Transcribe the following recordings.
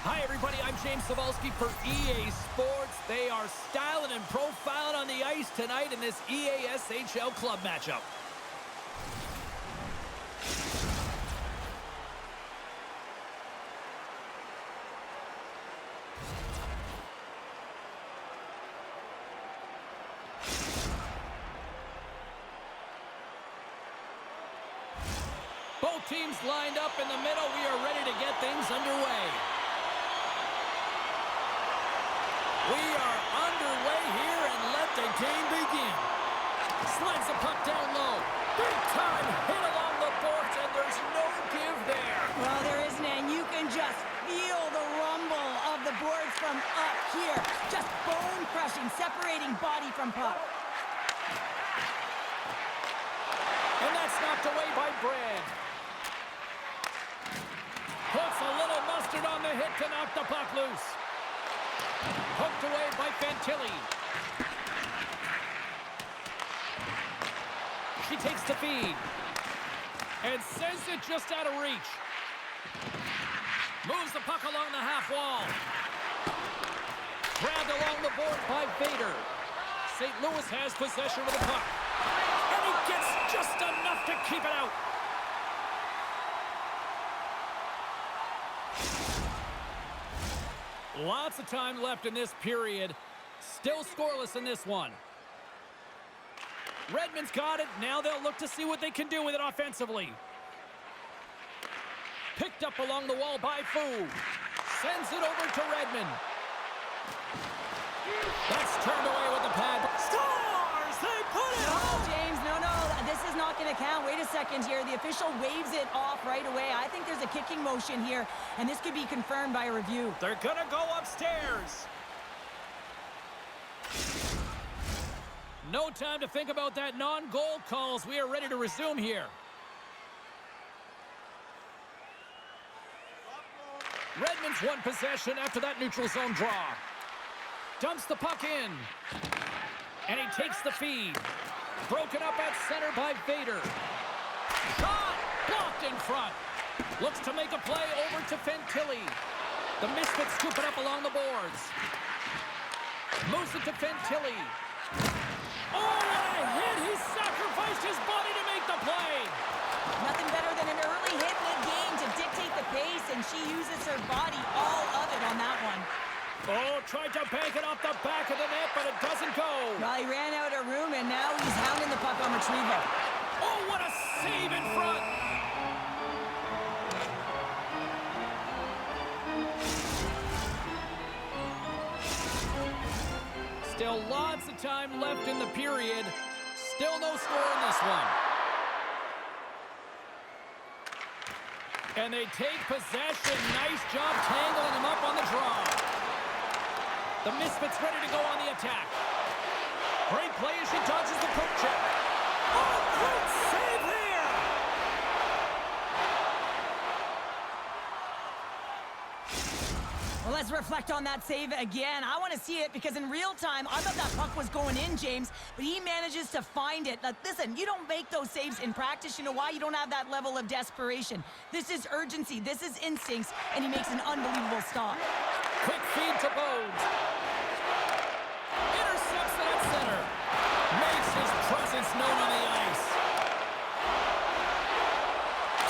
Hi, everybody. I'm James Cebulski for EA Sports. They are styling and profiling on the ice tonight in this EASHL club matchup. Both teams lined up in the middle. We are ready to get things underway. We are underway here, and let the game begin. Slides the puck down low. Big time hit along the boards, and there's no give there. Well, there isn't, and you can just feel the rumble of the boards from up here. Just bone-crushing, separating body from puck. And that's knocked away by Brad. Puts a little mustard on the hit to knock the puck loose. Hooked away by Fantilli. She takes the feed. And sends it just out of reach. Moves the puck along the half wall. Grabbed along the board by Vader. St. Louis has possession of the puck. And he gets just enough to keep it out. Lots of time left in this period. Still scoreless in this one. Redmond's got it. Now they'll look to see what they can do with it offensively. Picked up along the wall by Fu. Sends it over to Redmond. That's turned away with the pad. Scores! They put it home! James, no. This is not going to count. Wait a second here. The official waves it off right away. I think there's a kicking motion here, and this could be confirmed by a review. They're going to go upstairs. No time to think about that non-goal calls. We are ready to resume here. Redmond's won possession after that neutral zone draw. Dumps the puck in. And he takes the feed. Broken up at center by Vader. Shot! Blocked in front. Looks to make a play over to Fantilli. The Misfits scoop it up along the boards. Moves it to Fantilli. Oh, what a hit! He sacrificed his body to make the play. Nothing better than an early hit mid-game to dictate the pace, and she uses her body, all of it on that one. Oh, tried to bank it off the back of the net, but it doesn't go. Well, he ran out of room, and now he's hounding the puck on retrieval. Oh, what a save in front. Still lots of time left in the period. Still no score in this one. And they take possession. Nice job tangling him up on the draw. The Misfits ready to go on the attack. Great play as she dodges the poke check. Oh, great save there! Well, let's reflect on that save again. I want to see it because in real time, I thought that puck was going in, James, but he manages to find it. Now, listen, you don't make those saves in practice. You know why? You don't have that level of desperation. This is urgency. This is instincts, and he makes an unbelievable stop. Quick feed to Bones. Intercepts it at center. Makes his presence known on the ice.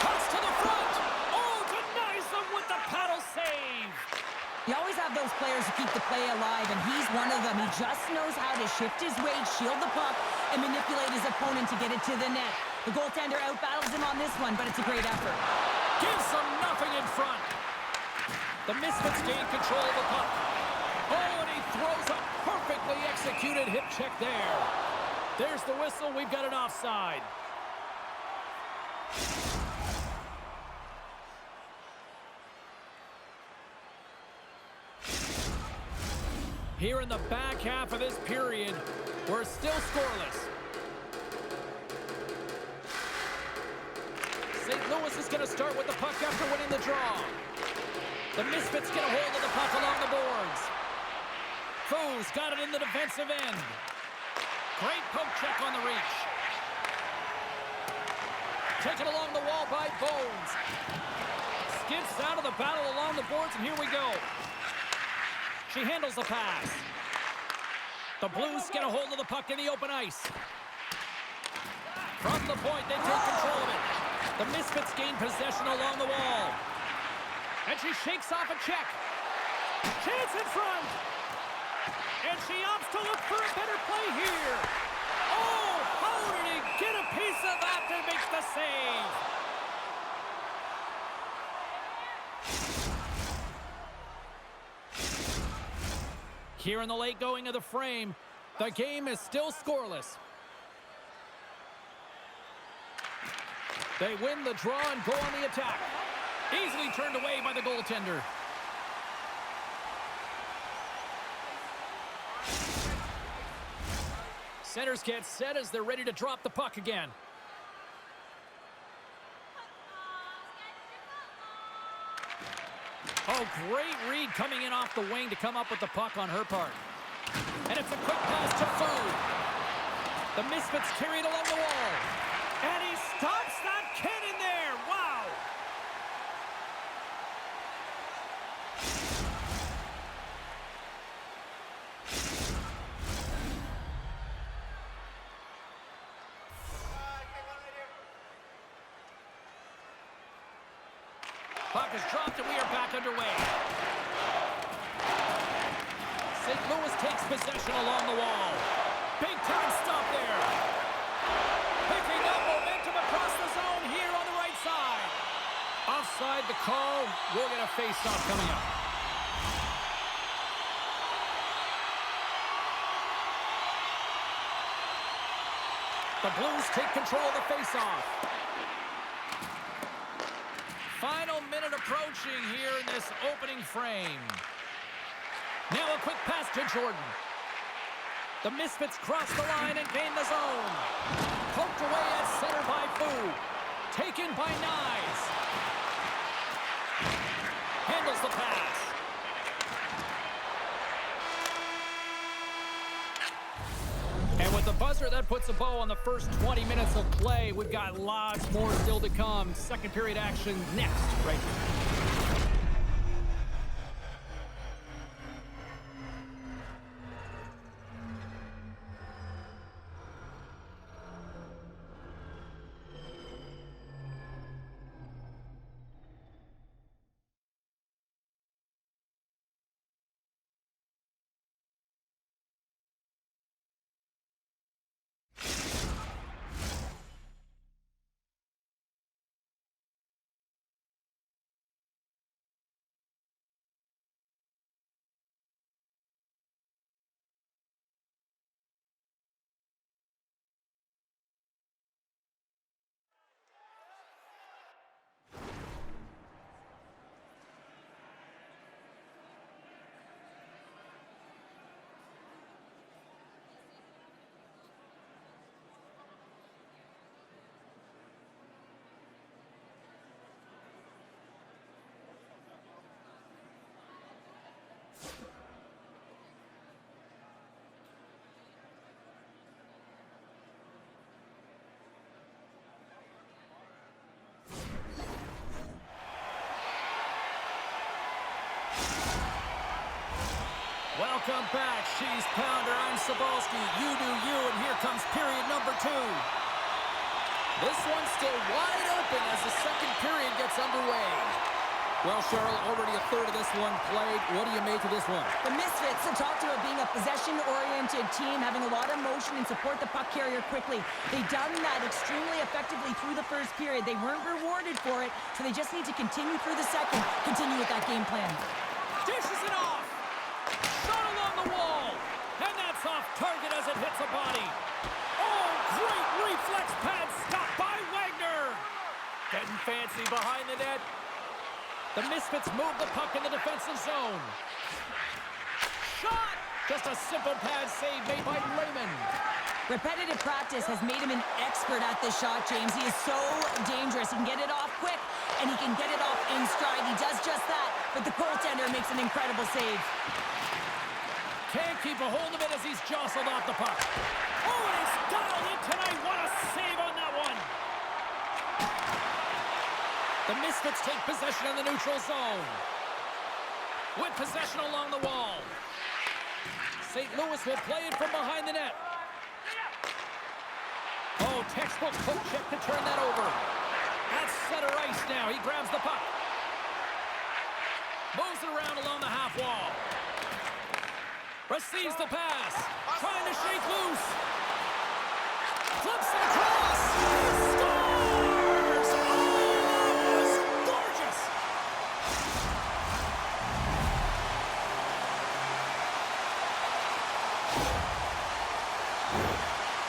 Cuts to the front. Oh, denies them with the paddle save. You always have those players who keep the play alive, and he's one of them. He just knows how to shift his weight, shield the puck, and manipulate his opponent to get it to the net. The goaltender outbattles him on this one, but it's a great effort. Gives them nothing in front. The Misfits gain control of the puck. Oh, and he throws a perfectly executed hip check there. There's the whistle. We've got an offside. Here in the back half of this period, we're still scoreless. St. Louis is going to start with the puck after winning the draw. The Misfits get a hold of the puck along the boards. Foes got it in the defensive end. Great poke check on the reach. Taken along the wall by Bones. gets out of the battle along the boards, and here we go. She handles the pass. The Blues get a hold of the puck in the open ice. From the point, they take control of it. The Misfits gain possession along the wall. And she shakes off a check. Chance in front. And she opts to look for a better play here. Oh, how did he get a piece of that to make the save? Here in the late going of the frame, the game is still scoreless. They win the draw and go on the attack. Easily turned away by the goaltender. Centers get set as they're ready to drop the puck again. Oh, great read coming in off the wing to come up with the puck on her part. And it's a quick pass to Food. The Misfits carry it along the wall. And he stops that cannon there. Wow. Puck is dropped and we are back underway. St. Louis takes possession along the wall. Big time stop there. Picking up momentum across the zone here on the right side. Offside the call. We'll get a face-off coming up. The Blues take control of the face-off. Final minute approaching here in this opening frame. Now a quick pass to Jordan. The Misfits cross the line and gain the zone. Poked away at center by Fu. Taken by Nyes. Handles the pass. And with the buzzer, that puts a bow on the first 20 minutes of play. We've got lots more still to come. Second period action next, right here. Welcome back. She's Pounder. I'm Sobalski. You do you, and here comes period number 2. This one's still wide open as the second period gets underway. Well, Cheryl, already a third of this one played. What do you make of this one? The Misfits have talked about being a possession-oriented team, having a lot of motion and support the puck carrier quickly. They've done that extremely effectively through the first period. They weren't rewarded for it, so they just need to continue through the second, continue with that game plan. Dishes it off. Shot along the wall. And that's off target as it hits a body. Oh, great reflex pad stopped by Wagner. Getting fancy behind the net. The Misfits move the puck in the defensive zone. Shot! Just a simple pad save made by Lehman. Repetitive practice has made him an expert at this shot, James. He is so dangerous. He can get it off quick, and he can get it off in stride. He does just that, but the goaltender makes an incredible save. Can't keep a hold of it as he's jostled off the puck. Oh, and he's dialed in tonight. What a save on that one. The The Misfits take possession in the neutral zone. With possession along the wall. St. Louis will play it from behind the net. Oh, textbook poke check to turn that over. At center ice now. He grabs the puck. Moves it around along the half wall. Receives the pass. Trying to shake loose. Flips it across. He scores! Oh, that was gorgeous!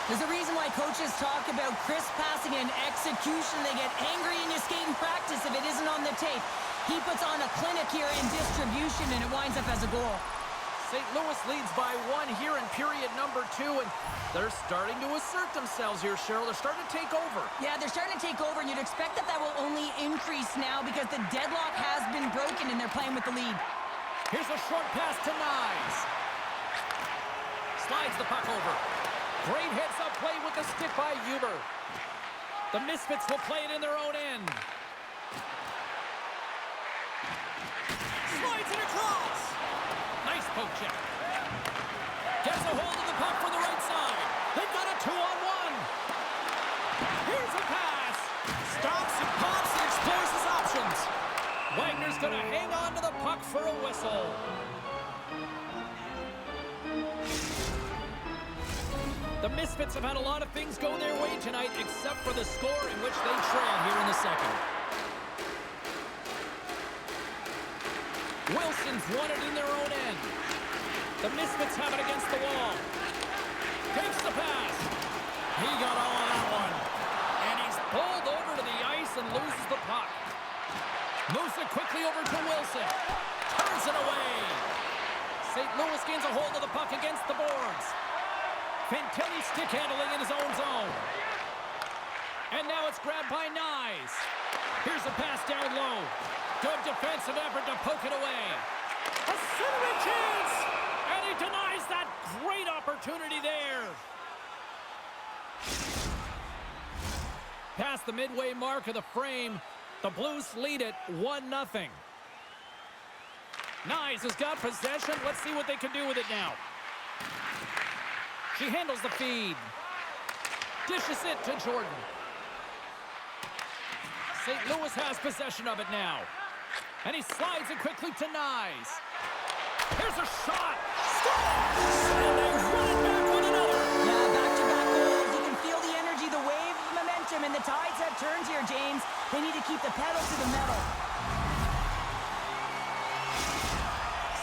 There's a reason why coaches talk about crisp passing and execution. They get angry in your skating practice if it isn't on the tape. He puts on a clinic here in distribution, and it winds up as a goal. St. Louis leads by 1 here in period number 2, and they're starting to assert themselves here, Cheryl. They're starting to take over. Yeah, they're starting to take over, and you'd expect that will only increase now because the deadlock has been broken, and they're playing with the lead. Here's a short pass to Nyes. Slides the puck over. Great heads-up play with the stick by Huber. The Misfits will play it in their own end. Slides it across. Nice poke check. Gets a hold of the puck from the right side. They've got a 2-on-1. Here's a pass. Stops and pops and explores his options. Wagner's going to hang on to the puck for a whistle. The Misfits have had a lot of things go their way tonight, except for the score in which they trail here in the second. Wilson's won it in their own end. The Misfits have it against the wall. Takes the pass. He got all of that one. And he's pulled over to the ice and loses the puck. Moves it quickly over to Wilson. Turns it away. St. Louis gains a hold of the puck against the boards. Fantilli stick handling in his own zone. And now it's grabbed by Nyes. Here's a pass down low. Good defensive effort to poke it away. A centering chance! And he denies that great opportunity there. Past the midway mark of the frame, the Blues lead it 1-0. Nyes has got possession. Let's see what they can do with it now. She handles the feed. Dishes it to Jordan. St. Louis has possession of it now. And he slides it quickly to Nyes. Here's a shot. Scores! And they run it back with another. Yeah, back-to-back goals. You can feel the energy, the wave of momentum, and the tides have turned here, James. They need to keep the pedal to the metal.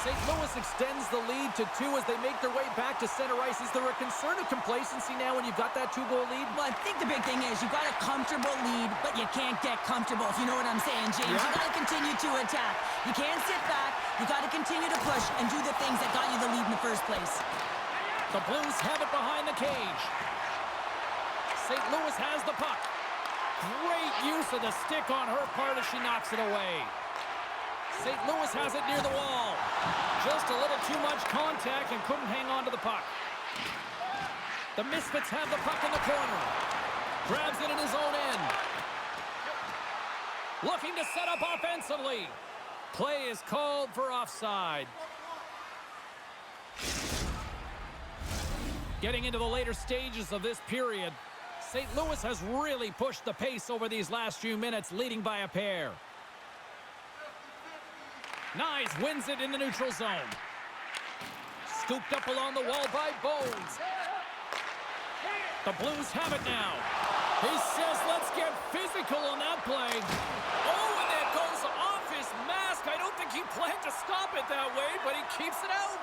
St. Louis extends the lead to 2 as they make their way back to center ice. Is there a concern of complacency now when you've got that 2-goal lead? Well, I think the big thing is you've got a comfortable lead, but you can't get comfortable, if you know what I'm saying, James. Yeah. You got to continue to attack. You can't sit back. You got to continue to push and do the things that got you the lead in the first place. The Blues have it behind the cage. St. Louis has the puck. Great use of the stick on her part as she knocks it away. St. Louis has it near the wall. Just a little too much contact and couldn't hang on to the puck. The Misfits have the puck in the corner. Grabs it in his own end. Looking to set up offensively. Play is called for offside. Getting into the later stages of this period, St. Louis has really pushed the pace over these last few minutes, leading by a pair. Nyes wins it in the neutral zone. Scooped up along the wall by Bones. The Blues have it now. He says, let's get physical on that play. Oh, and it goes off his mask. I don't think he planned to stop it that way, but he keeps it out.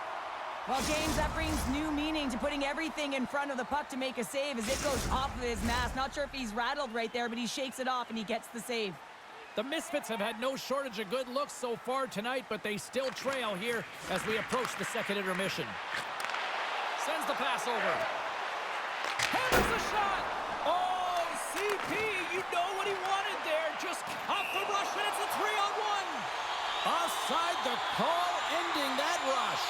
Well, James, that brings new meaning to putting everything in front of the puck to make a save as it goes off of his mask. Not sure if he's rattled right there, but he shakes it off and he gets the save. The Misfits have had no shortage of good looks so far tonight, but they still trail here as we approach the second intermission. Sends the pass over. Hammers the shot! Oh, CP, you know what he wanted there. Just off the rush, and it's a 3-on-1. Offside the call, ending that rush.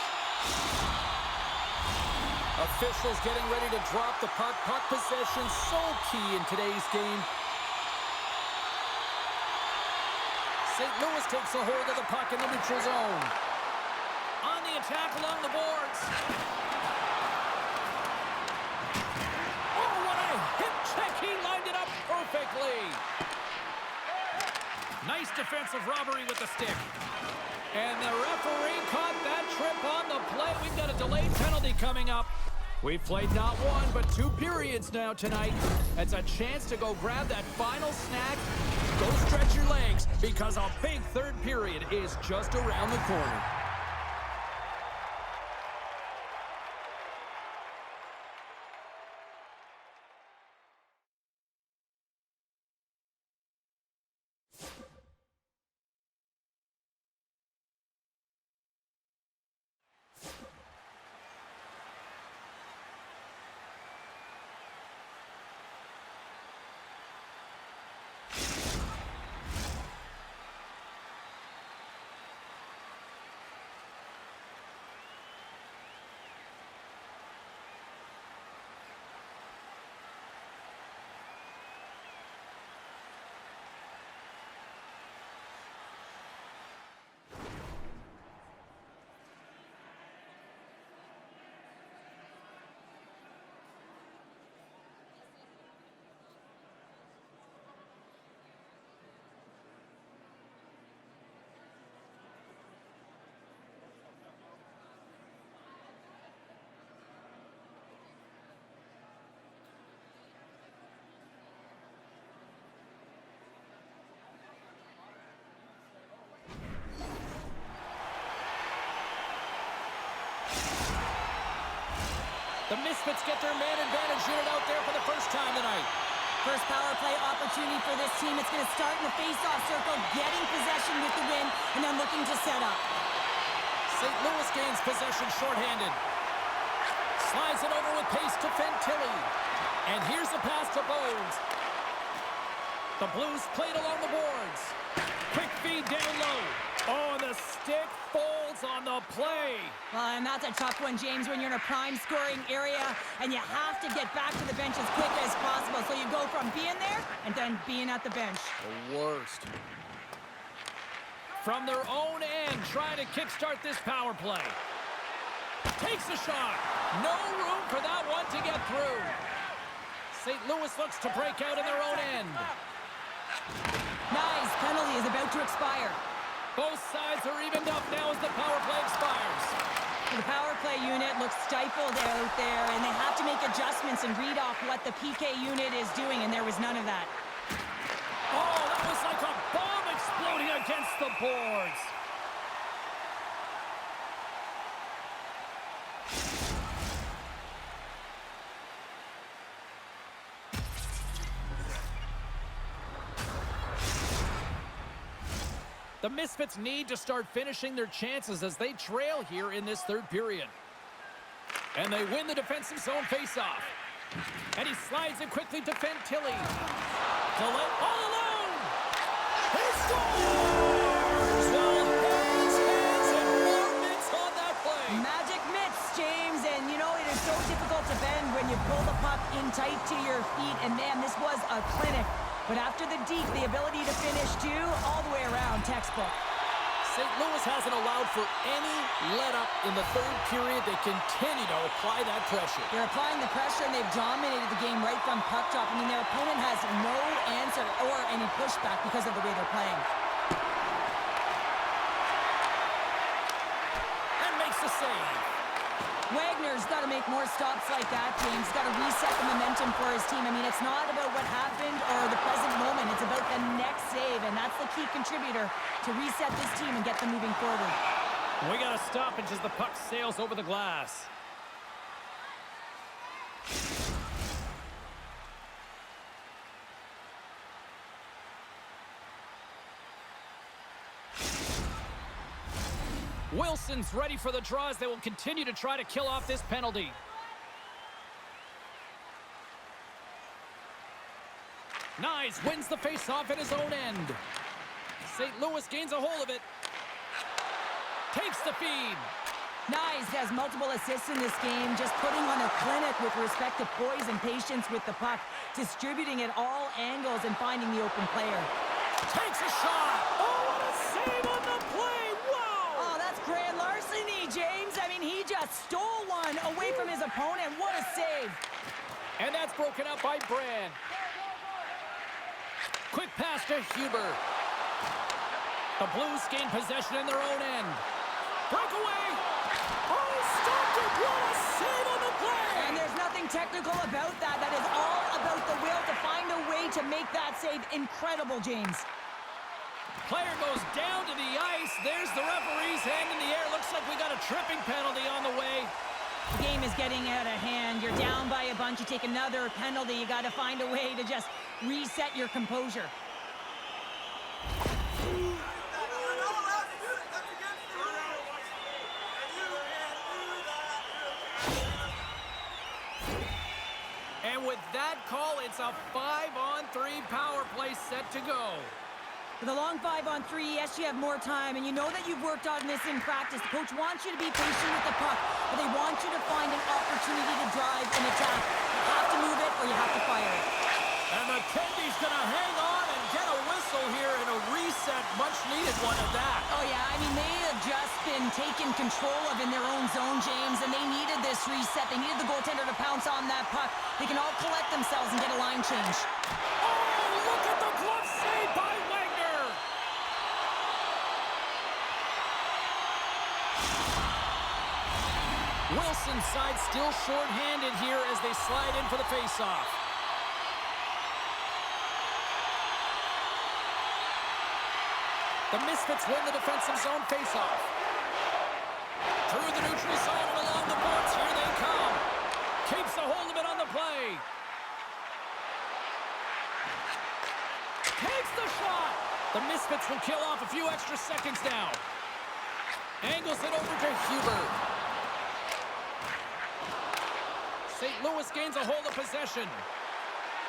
Officials getting ready to drop the puck. Puck possession so key in today's game. St. Louis takes a hold of the puck in the neutral zone. On the attack along the boards. Oh, what a hip check. He lined it up perfectly. Nice defensive robbery with the stick. And the referee caught that trip on the play. We've got a delayed penalty coming up. We've played not one, but 2 periods now tonight. It's a chance to go grab that final snack. Go stretch your legs, because a big third period is just around the corner. The Misfits get their man advantage unit out there for the first time tonight. First power play opportunity for this team. It's going to start in the face-off circle, getting possession with the win, and then looking to set up. St. Louis gains possession shorthanded. Slides it over with pace to Fantilli. And here's the pass to Bones. The Blues played along the boards. Quick feed down low. Oh, and the stick folds on the play. Well, and that's a tough one, James, when you're in a prime scoring area and you have to get back to the bench as quick as possible. So you go from being there and then being at the bench. The worst. From their own end, trying to kickstart this power play. Takes a shot. No room for that one to get through. St. Louis looks to break out in their own end. Nice. Penalty is about to expire. Both sides are evened up now as the power play expires. The power play unit looks stifled out there, and they have to make adjustments and read off what the PK unit is doing, and there was none of that. Oh, that was like a bomb exploding against the boards. The Misfits need to start finishing their chances as they trail here in this third period. And they win the defensive zone faceoff. And he slides it quickly to Fantilli. Delay all alone! He scores! Well, hands, and more mitts on that play. Magic mitts, James, and you know it is so difficult to bend when you pull the puck in tight to your feet, and man, this was a clinic. But after the deke, the ability to finish, too, all the way around, textbook. St. Louis hasn't allowed for any let-up in the third period. They continue to apply that pressure. They're applying the pressure, and they've dominated the game right from puck drop. I mean, their opponent has no answer or any pushback because of the way they're playing. And makes the save. Wagner's got to make more stops like that, James. He's got to reset the momentum for his team. I mean, it's not about what happened or the present moment. It's about the next save, and that's the key contributor to reset this team and get them moving forward. We got a stoppage as the puck sails over the glass. Wilson's ready for the draw as they will continue to try to kill off this penalty. Nyes wins the faceoff at his own end. St. Louis gains a hold of it. Takes the feed. Nyes has multiple assists in this game, just putting on a clinic with respect to poise and patience with the puck, distributing at all angles and finding the open player. Takes a shot. Oh, what a James. I mean, he just stole one away from his opponent. What a save. And that's broken up by Brand. Quick pass to Huber. The Blues gain possession in their own end. Breakaway. Oh, stopped it. What a save on the play. And there's nothing technical about that. That is all about the will to find a way to make that save. Incredible, James. Player goes down to the ice. There's the referee's hand in the air. Looks like we got a tripping penalty on the way. The game is getting out of hand. You're down by a bunch. You take another penalty. You got to find a way to just reset your composure. And with that call, it's a 5-on-3 power play set to go. With a long 5-on-3, yes, you have more time, and you know that you've worked on this in practice. The coach wants you to be patient with the puck, but they want you to find an opportunity to drive and attack. You have to move it, or you have to fire it. And McKenzie's going to hang on and get a whistle here in a reset, much-needed one at that. Oh, yeah, I mean, they have just been taken control of in their own zone, James, and they needed this reset. They needed the goaltender to pounce on that puck. They can all collect themselves and get a line change. Oh, look at the glove save by Wagner. Wilson's side still short-handed here as they slide in for the face-off. The Misfits win the defensive zone face-off. Through the neutral zone and along the boards. Here they come. Keeps a hold of it on the play. Takes the shot. The Misfits will kill off a few extra seconds now. Angles it over to Huber. St. Louis gains a hold of possession.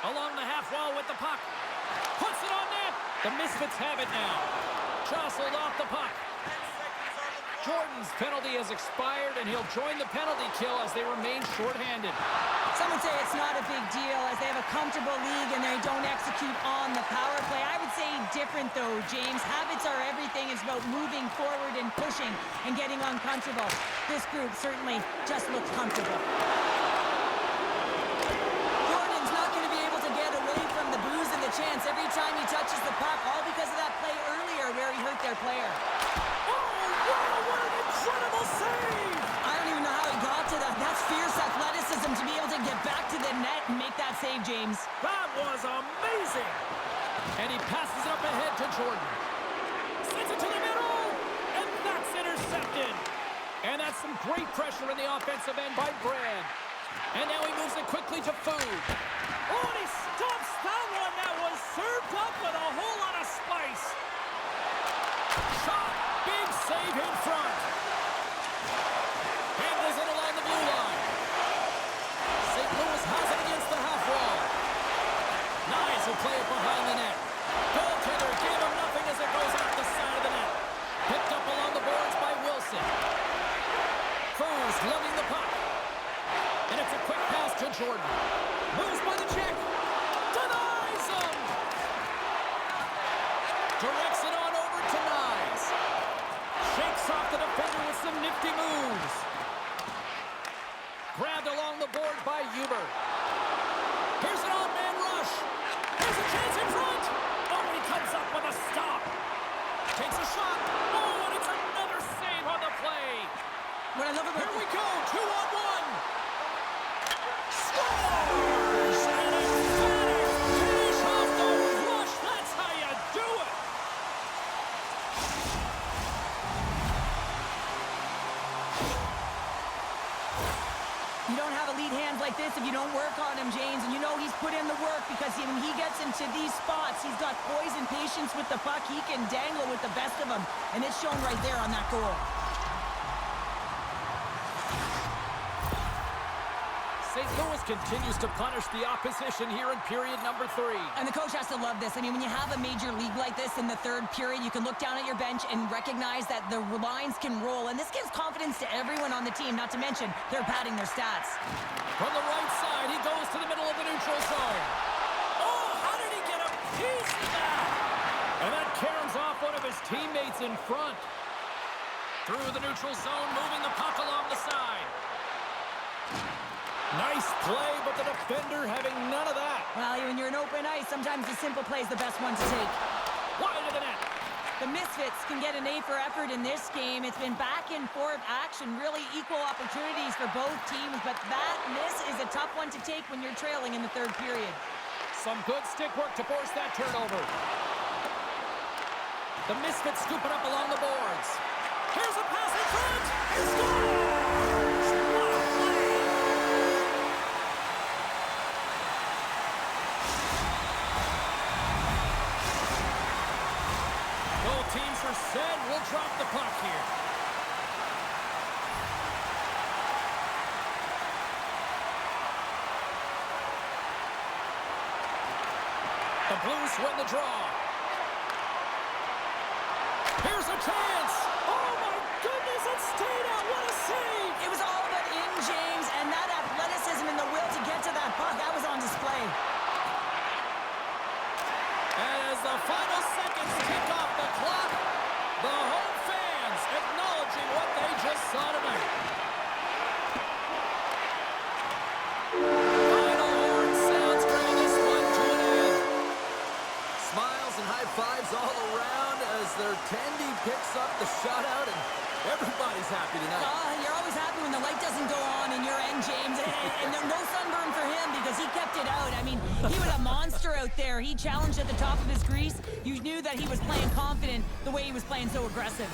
Along the half wall with the puck. Puts it on net. The Misfits have it now. Jostled off the puck. Jordan's penalty has expired, and he'll join the penalty kill as they remain shorthanded. Some would say it's not a big deal as they have a comfortable league and they don't execute on the power play. I would say different, though, James. Habits are everything. It's about moving forward and pushing and getting uncomfortable. This group certainly just looks comfortable. Chance every time he touches the puck, all because of that play earlier where he hurt their player. Oh, wow, what an incredible save! I don't even know how he got to that. That's fierce athleticism to be able to get back to the net and make that save, James. That was amazing! And he passes it up ahead to Jordan. Sends it to the middle, and that's intercepted. And that's some great pressure in the offensive end by Brand. And now he moves it quickly to Food. Oh, and he stops that one that was served up with a whole lot of spice. Shot, big save in front. Handles it along the blue line. St. Louis has it against the half wall. Nyes will play it behind the net. Goaltender gave him nothing as it goes out the side of the net. Picked up along the boards by Wilson. Foos loving the puck. And it's a quick pass to Jordan. Moves by the check. Denies him. Directs it on over to Nyes. Shakes off the defender with some nifty moves. Grabbed along the board by Huber. Here's an odd-man rush. Here's a chance in front. Oh, he comes up with a stop. Takes a shot. Oh, and it's another save on the play. What I love about Here we go. 2-on-1. Scores! And a emphatic finish off the rush. That's how you do it. You don't have elite hands like this if you don't work on him, James. And you know he's put in the work because when he gets into these spots, he's got poise and patience with the puck. He can dangle with the best of them. And it's shown right there on that goal. St. Louis continues to punish the opposition here in period number 3. And the coach has to love this. I mean, when you have a major league like this in the third period, you can look down at your bench and recognize that the lines can roll. And this gives confidence to everyone on the team, not to mention they're padding their stats. From the right side, he goes to the middle of the neutral zone. Oh, how did he get a piece of that? And that caroms off one of his teammates in front. Through the neutral zone, moving the puck along the side. Nice play, but the defender having none of that. Well, when you're in open ice, sometimes the simple play is the best one to take. Wide of the net. The Misfits can get an A for effort in this game. It's been back and forth action, really equal opportunities for both teams, but that miss is a tough one to take when you're trailing in the third period. Some good stick work to force that turnover. The Misfits scooping up along the boards. Here's a pass in front. He scores! What a play! Both teams are set. We'll drop the puck here. The Blues win the draw. Here's a chance. Oh, my goodness, it stayed out. What a save. It was all but in, James, and that athleticism and the will to get to that puck, that was on display. As the final seconds tick off the clock, the home fans acknowledging what they just saw tonight. Final horn sounds bringing this one to an end. Smiles and high fives all around as their Tandy picks up the shutout, and everybody's happy tonight. You're always happy when the light doesn't go on in your end, James. And no sunburn for him because he kept it out. I mean, he was a monster out there. He challenged at the top of his crease. You knew that he was playing confident the way he was playing so aggressive.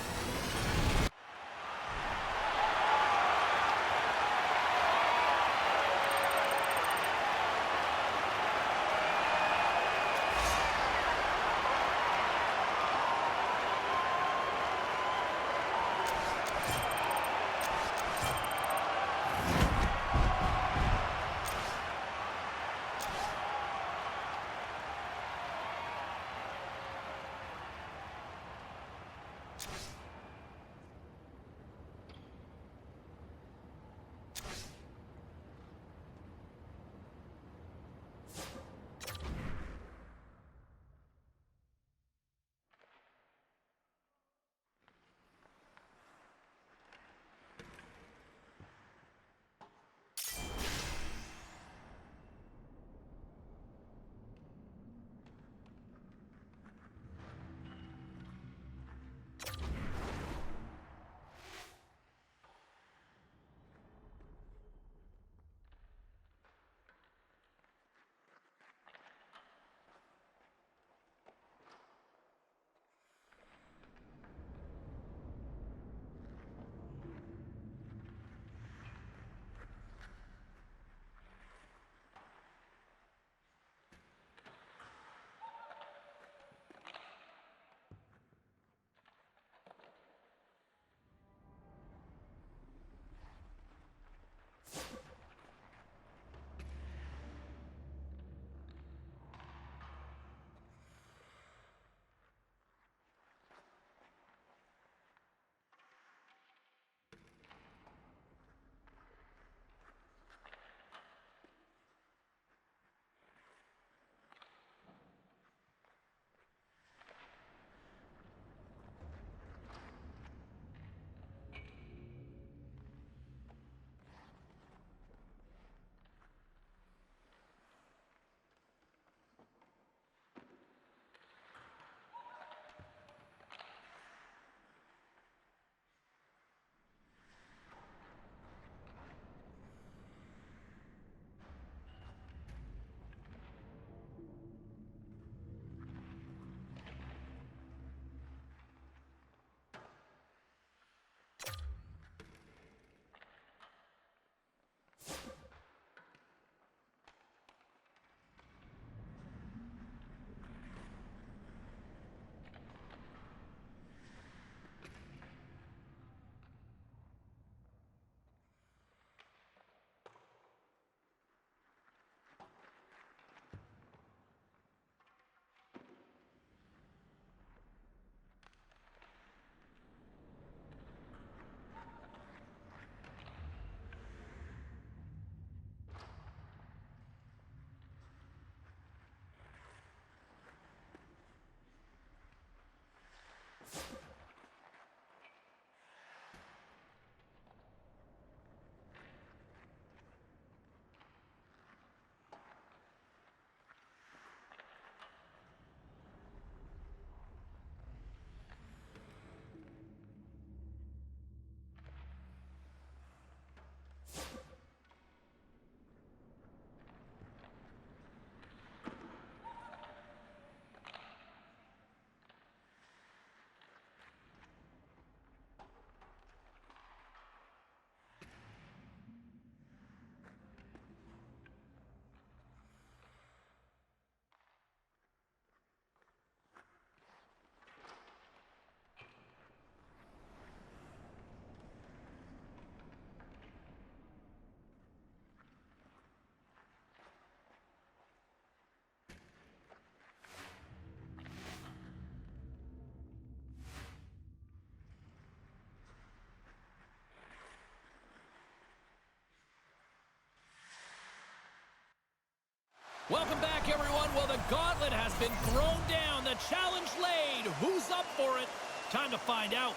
Welcome back, everyone. Well, the gauntlet has been thrown down. The challenge laid. Who's up for it? Time to find out.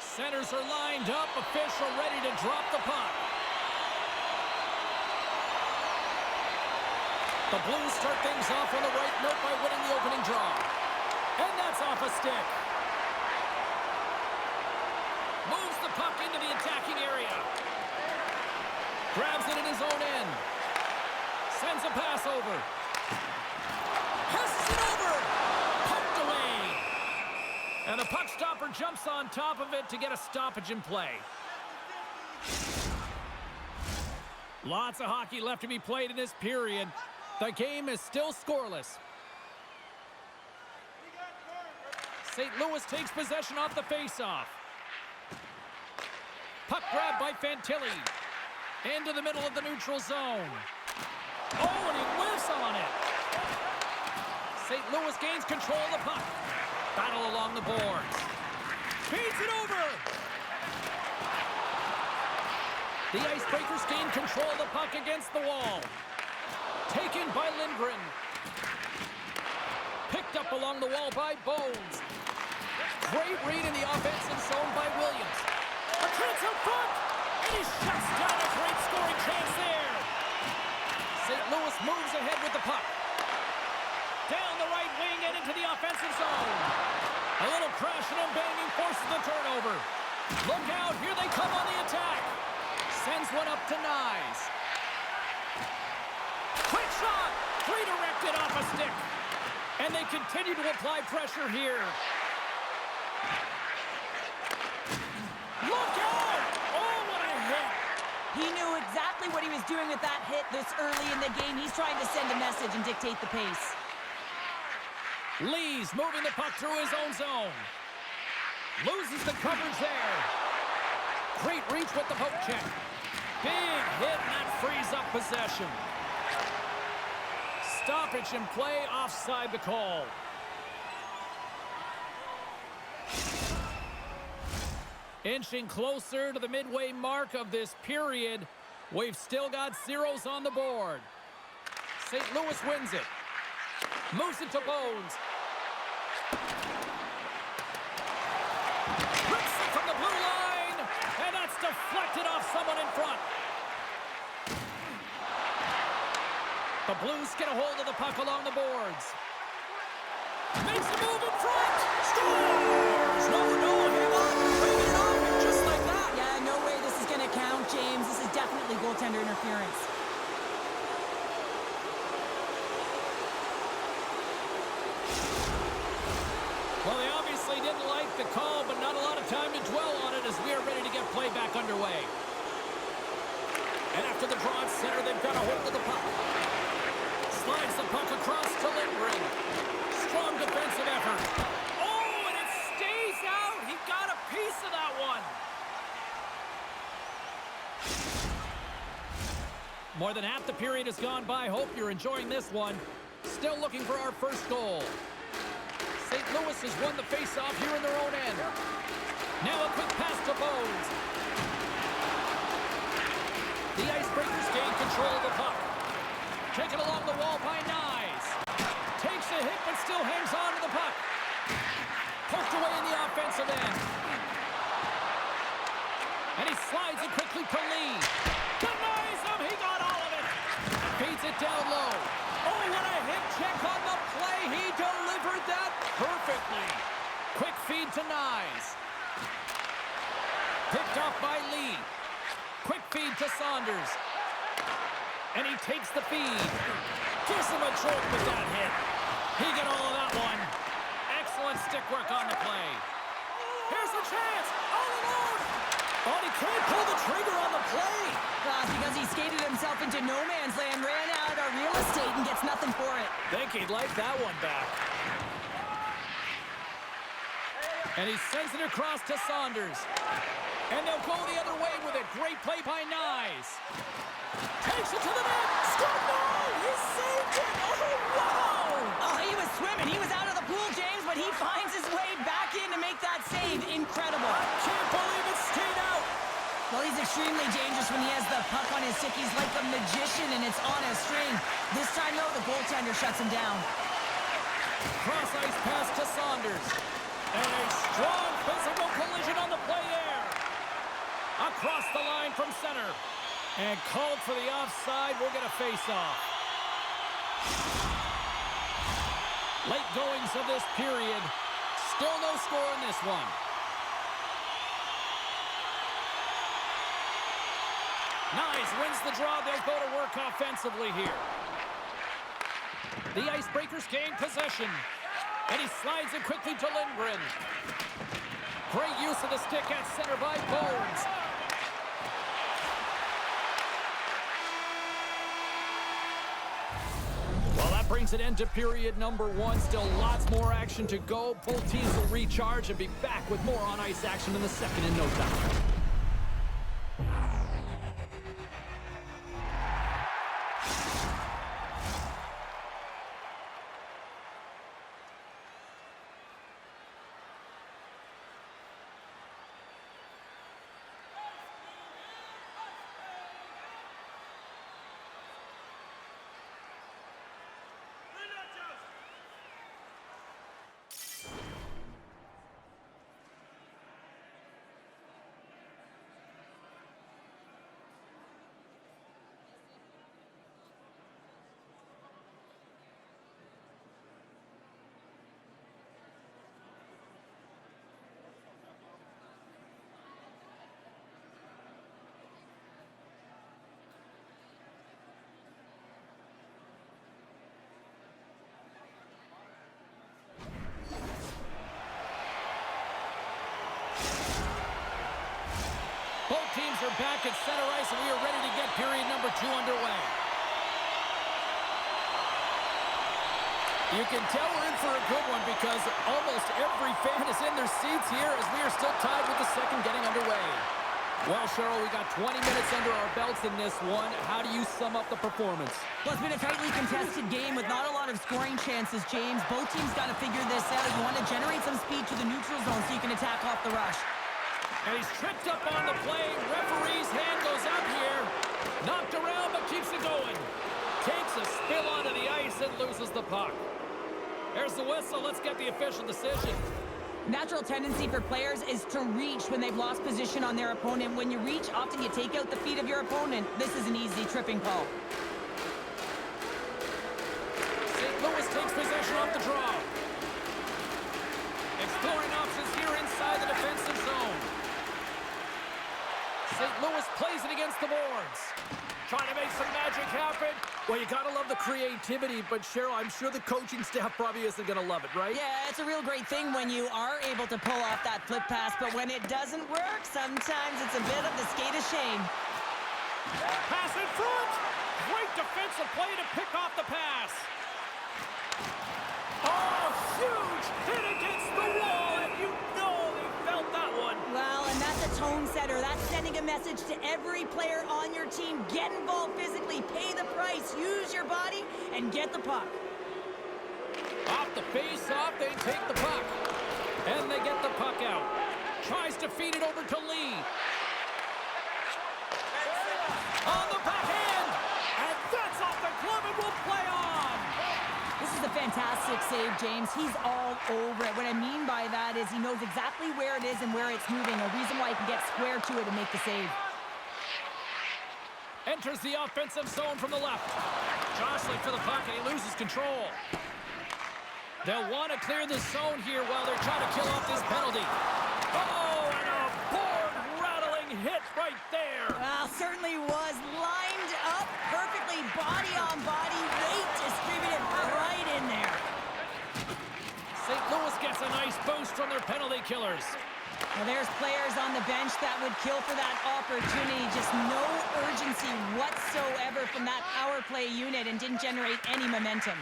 Centers are lined up. Official ready to drop the puck. The Blues start things off on the right note by winning the opening draw. And that's off a stick. Moves the puck into the attacking area. Grabs it in his own end. Sends a pass over. Passes it over. Poked away. And the puck stopper jumps on top of it to get a stoppage in play. Lots of hockey left to be played in this period. The game is still scoreless. St. Louis takes possession off the faceoff. Puck grab by Fantilli. Into the middle of the neutral zone. Oh, and he whiffs on it. St. Louis gains control of the puck. Battle along the boards. Feeds it over. The Icebreakers gain control of the puck against the wall. Taken by Lindgren. Picked up along the wall by Bones. Great read in the offensive zone by Williams. A chance up front. And he shuts down a great scoring chance there. St. Louis moves ahead with the puck. Down the right wing and into the offensive zone. A little crashing and banging forces the turnover. Look out, here they come on the attack. Sends one up to Nyes. Quick shot! Redirected off a stick. And they continue to apply pressure here. Look out! Oh, what a hit! He knew exactly what he was doing with that hit this early in the game. He's trying to send a message and dictate the pace. Lee's moving the puck through his own zone. Loses the coverage there. Great reach with the poke check. Big hit, and that frees up possession. Stoppage in play, offside the call. Inching closer to the midway mark of this period. We've still got zeros on the board. St. Louis wins it. Moves it to Bones. Rips it from the blue line. And that's deflected off someone in front. The Blues get a hold of the puck along the boards. Makes a move in front. Scores! No, hang on. Bring it on just like that. Yeah, no way this is going to count, James. This is definitely goaltender interference. Well, they obviously didn't like the call, but not a lot of time to dwell on it as we are ready to get play back underway. And after the draw at center, they've got a hold of the puck. Slides the puck across to Lindgren. Strong defensive effort. Oh, and it stays out. He got a piece of that one. More than half the period has gone by. Hope you're enjoying this one. Still looking for our first goal. St. Louis has won the faceoff here in their own end. Now a quick pass to Bones. The Icebreakers gain control of the puck. Taken along the wall by Nyes. Takes a hit but still hangs on to the puck. Poked away in the offensive end. And he slides it quickly to Lee. Denies him. He got all of it. Feeds it down low. Oh, what a hit check on the play. He delivered that perfectly. Quick feed to Nyes. Picked off by Lee. Quick feed to Saunders. And he takes the feed. Gives him a jolt with that hit. He got all of that one. Excellent stick work on the play. Here's a chance. All alone. Oh, he can't pull the trigger on the play. Because he skated himself into no man's land, ran out of real estate, and gets nothing for it. Think he'd like that one back. And he sends it across to Saunders. And they'll go the other way with it. Great play by Nyes. Takes it to the net. Score! No! He saved it! Oh, wow! Oh, he was swimming. He was out of the pool, James, but he finds his way back in to make that save. Incredible. I can't believe it stayed out. Well, he's extremely dangerous when he has the puck on his stick. He's like a magician, and it's on a string. This time, though, the goaltender shuts him down. Cross-ice pass to Saunders. And a strong physical collision on the play there. Across the line from center. And called for the offside. We'll get a face-off. Late goings of this period. Still no score in this one. Nyes wins the draw. They'll go to work offensively here. The Icebreakers gain possession. And he slides it quickly to Lindgren. Great use of the stick at center by Bones. Well, that brings an end to period number one. Still lots more action to go. Both teams will recharge and be back with more on-ice action in the second in no time. Both teams are back at center ice, and we are ready to get period number two underway. You can tell we're in for a good one because almost every fan is in their seats here as we are still tied with the second getting underway. Well, Cheryl, we got 20 minutes under our belts in this one. How do you sum up the performance? Well, it's been a tightly contested game with not a lot of scoring chances, James. Both teams got to figure this out. You want to generate some speed to the neutral zone so you can attack off the rush. And he's tripped up on the play. Referee's hand goes out here. Knocked around, but keeps it going. Takes a spill onto the ice and loses the puck. There's the whistle. Let's get the official decision. Natural tendency for players is to reach when they've lost position on their opponent. When you reach, often you take out the feet of your opponent. This is an easy tripping call. St. Louis takes possession off the draw. Exploring options here inside the defensive zone. St. Louis plays it against the boards. Trying to make some magic happen. Well, you got to love the creativity, but Cheryl, I'm sure the coaching staff probably isn't going to love it, right? Yeah, it's a real great thing when you are able to pull off that flip pass, but when it doesn't work, sometimes it's a bit of the skate of shame. Pass in front. Great defensive play to pick off the pass. Oh, huge hit against the wall, and you know they felt that one. Well, and that's a tone setter. That's sending a message to every player on your team. Get involved physically, pay the price, use your body, and get the puck. Off the face-off, they take the puck. And they get the puck out. Tries to feed it over to Lee. On the backhand. And that's off the glove and will play on. This is a fantastic save, James. He's all over it. What I mean by that is he knows exactly where it is and where it's moving. A reason why he can get square to it and make the save. Enters the offensive zone from the left. Jostling for the puck, and he loses control. They'll want to clear the zone here while they're trying to kill off this penalty. Oh, and a board-rattling hit right there. Well, certainly was lined up perfectly, body on body, weight distributed right in there. St. Louis gets a nice boost from their penalty killers. Well, there's players on the bench that would kill for that opportunity. Just no urgency whatsoever from that power play unit and didn't generate any momentum.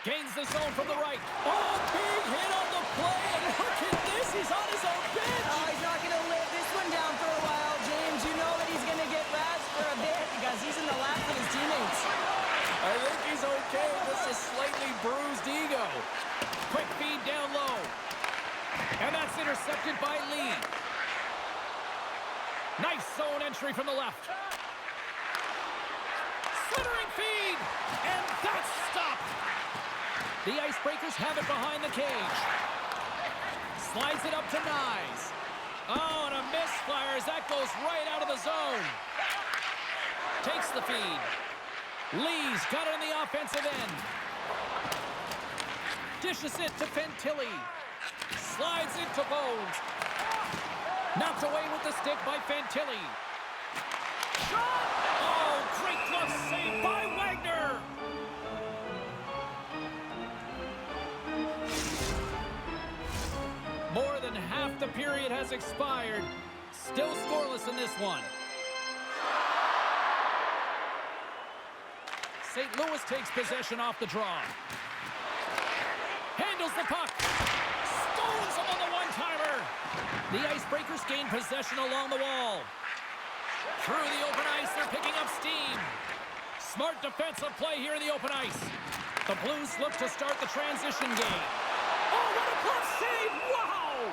Gains the zone from the right. Oh, big hit on the play, and look at this. He's on his own bench. Oh, he's not going to live this one down for a while, James. You know that he's going to get razzed for a bit because he's in the lap with his teammates. I think he's okay with just a slightly bruised ego. Quick feed down low. And that's intercepted by Lee. Nice zone entry from the left. Centering feed. And that's stopped. The Icebreakers have it behind the cage. Slides it up to Nyes. Oh, and a misfire as that goes right out of the zone. Takes the feed. Lee's got it in the offensive end. Dishes it to Fantilli. Slides into Bones. Knocked away with the stick by Fantilli. Shot! Oh, great glove save by Wagner. More than half the period has expired. Still scoreless in this one. St. Louis takes possession off the draw. Handles the puck. Stones him on the one-timer. The Icebreakers gain possession along the wall. Through the open ice, they're picking up steam. Smart defensive play here in the open ice. The Blues look to start the transition game. Oh, what a glove save! Wow!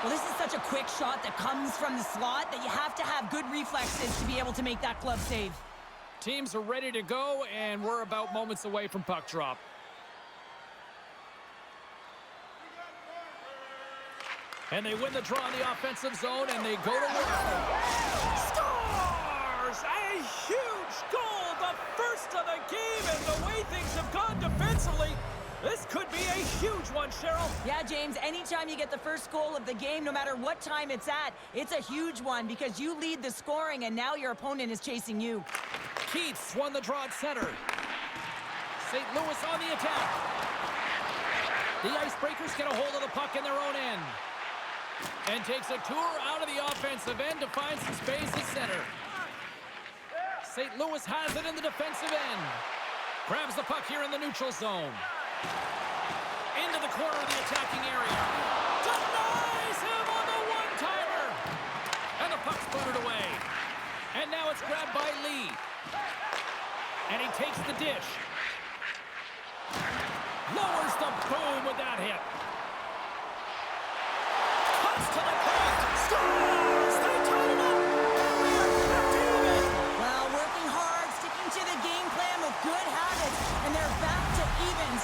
Well, this is such a quick shot that comes from the slot that you have to have good reflexes to be able to make that glove save. Teams are ready to go, and we're about moments away from puck drop. And they win the draw in the offensive zone, and they go to work. Scores! A huge goal, the first of the game, and the way things have gone defensively, this could be a huge one, Cheryl. Yeah, James, anytime you get the first goal of the game, no matter what time it's at, it's a huge one because you lead the scoring, and now your opponent is chasing you. Keats won the draw at center. St. Louis on the attack. The Icebreakers get a hold of the puck in their own end. And takes a tour out of the offensive end to find some space at center. St. Louis has it in the defensive end. Grabs the puck here in the neutral zone. Into the corner of the attacking area. Denies him on the one-timer. And the puck's booted away. And now it's grabbed by Lee. And he takes the dish. Lowers the boom with that hit. Cuts to the paint. Scores! They tie it up. And we are back to even. Well, working hard, sticking to the game plan with good habits, and they're back to evens.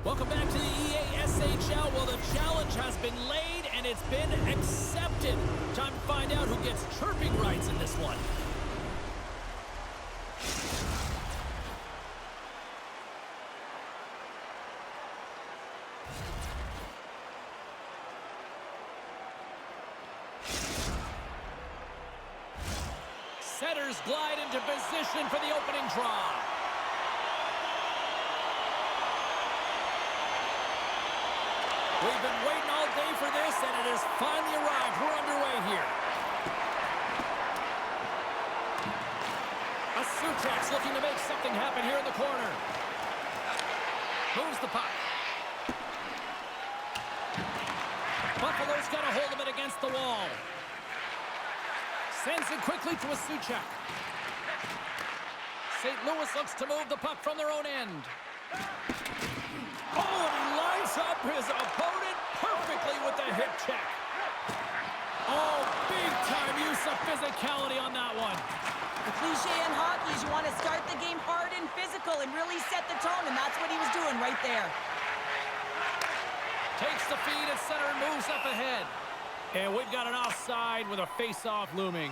Welcome back to the EASHL. Well, the challenge has been laid and it's been accepted. Time to find out who gets chirping rights in this one. Setters glide into position for the opening draw. We've been waiting all day for this, and it has finally arrived. We're underway here. Suchak's looking to make something happen here in the corner. Moves the puck. Buffalo's got a hold of it against the wall. Sends it quickly to a Suchak. St. Louis looks to move the puck from their own end. Oh, and he lines up his opponent perfectly with the hip check. Oh, big-time use of physicality on that one. The cliche in hockey is you want to start the game hard and physical and really set the tone, and that's what he was doing right there. Takes the feed at center and moves up ahead. And we've got an offside with a face-off looming.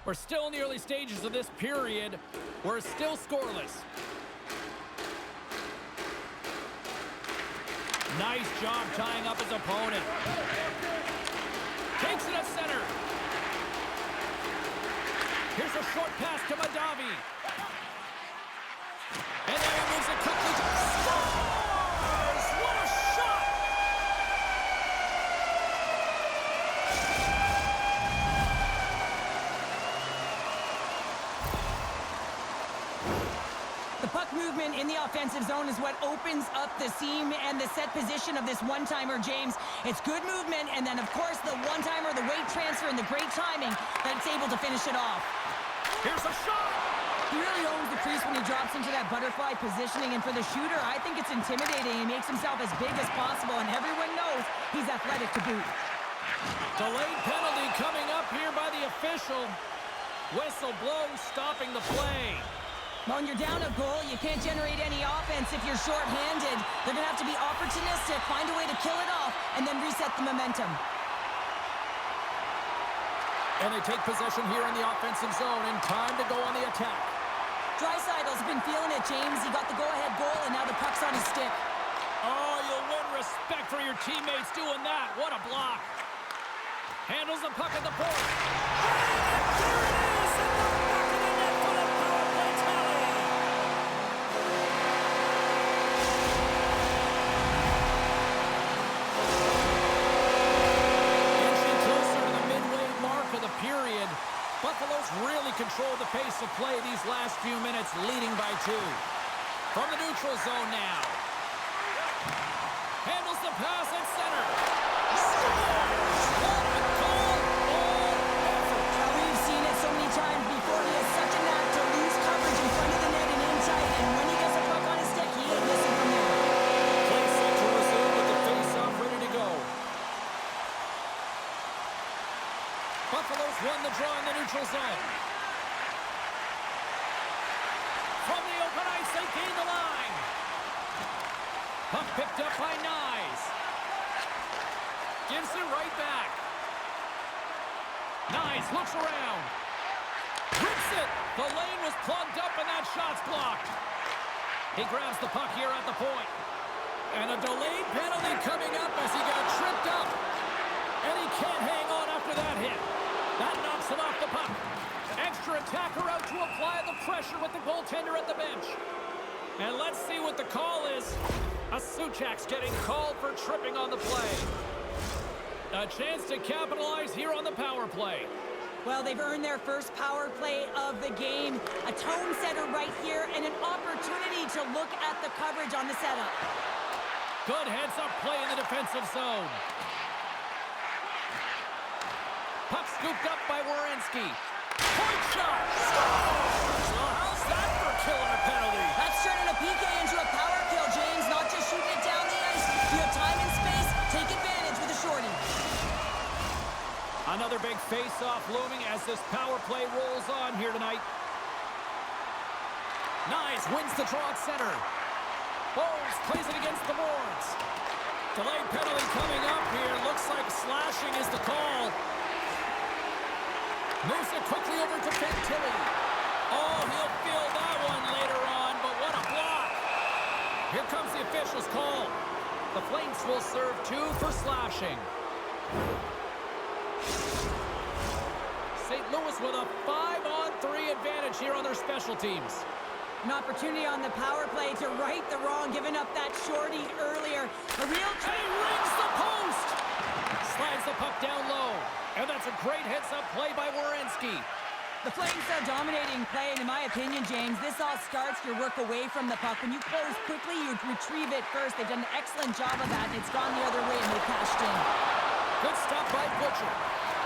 We're still in the early stages of this period. We're still scoreless. Nice job tying up his opponent. Takes it at center. Here's a short pass to Madavi. And then he moves it quickly to scores! What a shot! The puck movement in the offensive zone is what opens up the seam and the set position of this one-timer, James. It's good movement, and then, of course, the one-timer, the weight transfer, and the great timing that it's able to finish it off. Here's a shot! He really owns the crease when he drops into that butterfly positioning, and for the shooter, I think it's intimidating. He makes himself as big as possible, and everyone knows he's athletic to boot. Delayed penalty coming up here by the official. Whistle blows, stopping the play. When you're down a goal, you can't generate any offense if you're short-handed. They're going to have to be opportunistic, find a way to kill it off, and then reset the momentum. And they take possession here in the offensive zone, and time to go on the attack. Dreisaitl's been feeling it, James. He got the go-ahead goal, and now the puck's on his stick. Oh, you'll win respect for your teammates doing that. What a block. Handles the puck at the point. There it is! And the puck in the net for the power play tally. Inching closer to the midway mark of the period. Buffalo's really controlled the pace of play these last few minutes, leading by 2. From the neutral zone now. Handles the pass at center. Scores! What a goal! All effort. Now, we've seen it so many times before. He has such a knack to lose coverage in front of the net and in tight, and when he gets a puck on his stick, he ain't missing from there. Play set to resume with the face-off ready to go. Buffalo's won the draw in the neutral zone. From the open ice, they gain the line. Puck picked up by Nyes. Gives it right back. Nyes looks around. Rips it. The lane was plugged up and that shot's blocked. He grabs the puck here at the point. And a delayed penalty coming up as he got tripped up. And he can't hang on after that hit. That knocks him off the puck. Extra attacker out to apply the pressure with the goaltender at the bench. And let's see what the call is. A Suchak's getting called for tripping on the play. A chance to capitalize here on the power play. Well, they've earned their first power play of the game. A tone setter right here and an opportunity to look at the coverage on the setup. Good heads-up play in the defensive zone. Puck scooped up by Werenski. Point shot! Scores! Well, how's that for killing a penalty? That's turning a PK into a power kill, James. Not just shooting it down the ice. You have time and space. Take advantage with a shorty. A Another big face-off looming as this power play rolls on here tonight. Nyes wins the draw at center. Bowles plays it against the boards. Delayed penalty coming up here. Looks like slashing is the call. Moves it quickly over to Fantilli. Oh, he'll feel that one later on, but what a block. Here comes the official's call. The Flames will serve 2 for slashing. St. Louis with a 5-on-3 advantage here on their special teams. An opportunity on the power play to right the wrong, giving up that shorty earlier. A real... And he rings the post! Slides the puck down low. And that's a great heads-up play by Werenski. The Flames are dominating play, and in my opinion, James, this all starts your work away from the puck. When you close quickly, you retrieve it first. They've done an excellent job of that, and it's gone the other way, and they cashed in. Good stop by Butcher.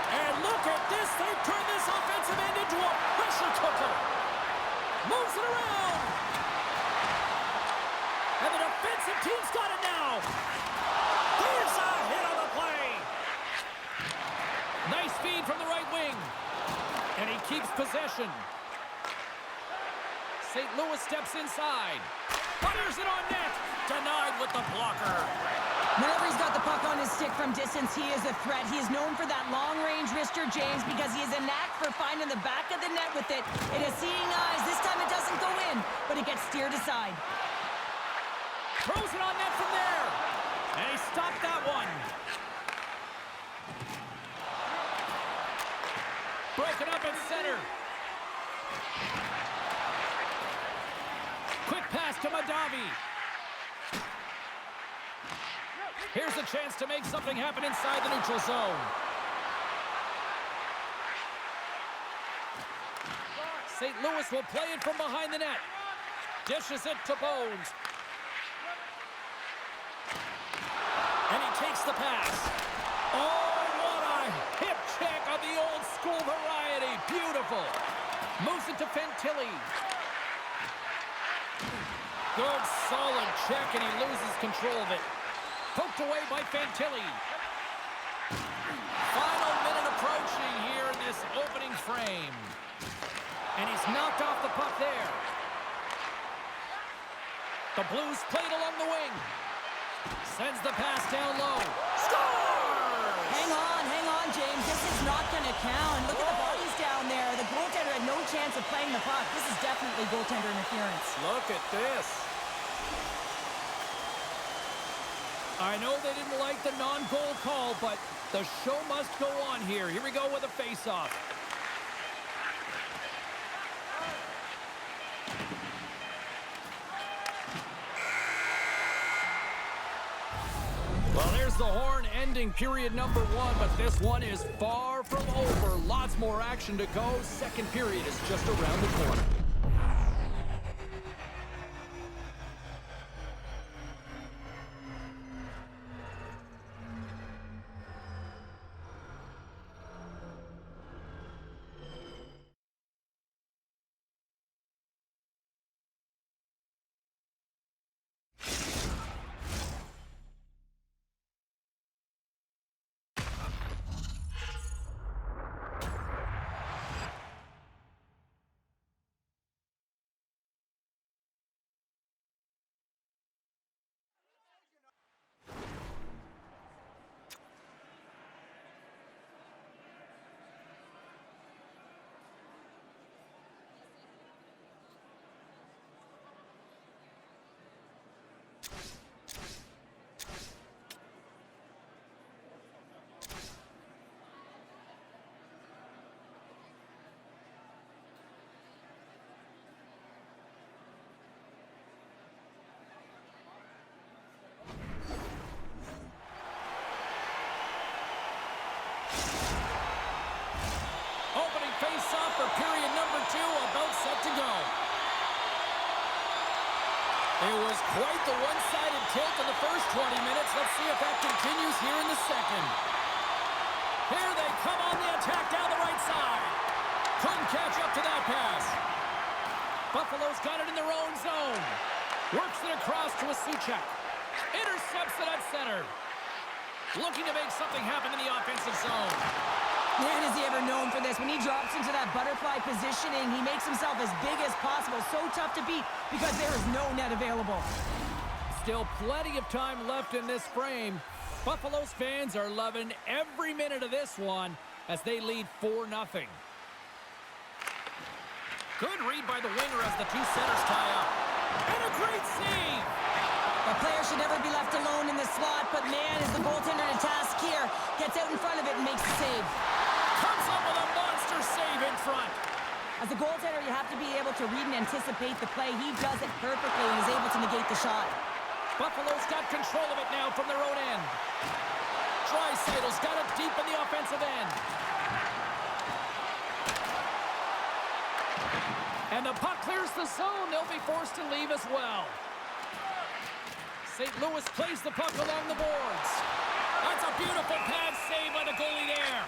And look at this. They've turned this offensive end into a pressure cooker. Moves it around. And the defensive team's got it now. There's a hit on the play. Nice feed from the right wing. And he keeps possession. St. Louis steps inside. Fires it on net. Denied with the blocker. Whenever he's got the puck on his stick from distance, he is a threat. He is known for that long-range wrister, James, because he has a knack for finding the back of the net with it. It has seeing eyes. This time it doesn't go in, but it gets steered aside. Throws it on net from there. And he stopped that one. Broken up at center. Quick pass to Madavi. Here's a chance to make something happen inside the neutral zone. St. Louis will play it from behind the net. Dishes it to Bones. And he takes the pass. Oh, what a hip check of the old school variety. Beautiful. Moves it to Fantilli. Good, solid check, and he loses control of it. Poked away by Fantilli. Final minute approaching here in this opening frame. And he's knocked off the puck there. The Blues played along the wing. Sends the pass down low. Scores! Hang on, James. This is not going to count. Look at the bodies down there. The goaltender had no chance of playing the puck. This is definitely goaltender interference. Look at this. I know they didn't like the non-goal call, but the show must go on here. Here we go with a face-off. Well, there's the horn ending period number 1, but this one is far from over. Lots more action to go. Second period is just around the corner. Face-off for period number 2, about set to go. It was quite the one-sided tilt in the first 20 minutes. Let's see if that continues here in the second. Here they come on the attack down the right side. Couldn't catch up to that pass. Buffalo's got it in their own zone. Works it across to a Suchek. Intercepts it at center. Looking to make something happen in the offensive zone. Man, is he ever known for this. When he drops into that butterfly positioning, he makes himself as big as possible. So tough to beat because there is no net available. Still plenty of time left in this frame. Buffalo's fans are loving every minute of this one as they lead 4-0. Good read by the winger as the two centers tie up. And a great save! A player should never be left alone in the slot, but man, is the goaltender to task here. Gets out in front of it and makes the save. Comes up with a monster save in front. As a goaltender, you have to be able to read and anticipate the play. He does it perfectly and is able to negate the shot. Buffalo's got control of it now from their own end. Draisaitl's got it deep in the offensive end. And the puck clears the zone. They'll be forced to leave as well. St. Louis plays the puck along the boards. That's a beautiful pad save by the goalie there.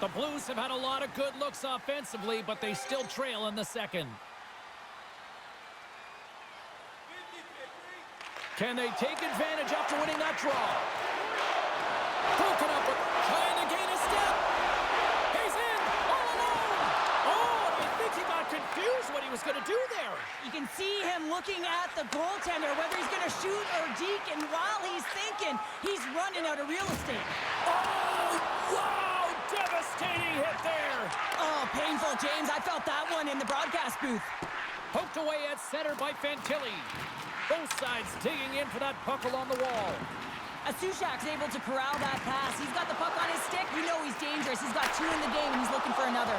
The Blues have had a lot of good looks offensively, but they still trail in the second. Can they take advantage after winning that draw? Broken up with trying to gain a step. He's in all alone. Oh, I think he got confused what he was going to do there. You can see him looking at the goaltender, whether he's going to shoot or deke, and while he's thinking, he's running out of real estate. Oh, wow! Devastating hit there. Oh, painful, James. I felt that one in the broadcast booth. Poked away at center by Fantilli. Both sides digging in for that puck along the wall. Sushak's able to corral that pass. He's got the puck on his stick. You know he's dangerous. He's got 2 in the game, and he's looking for another.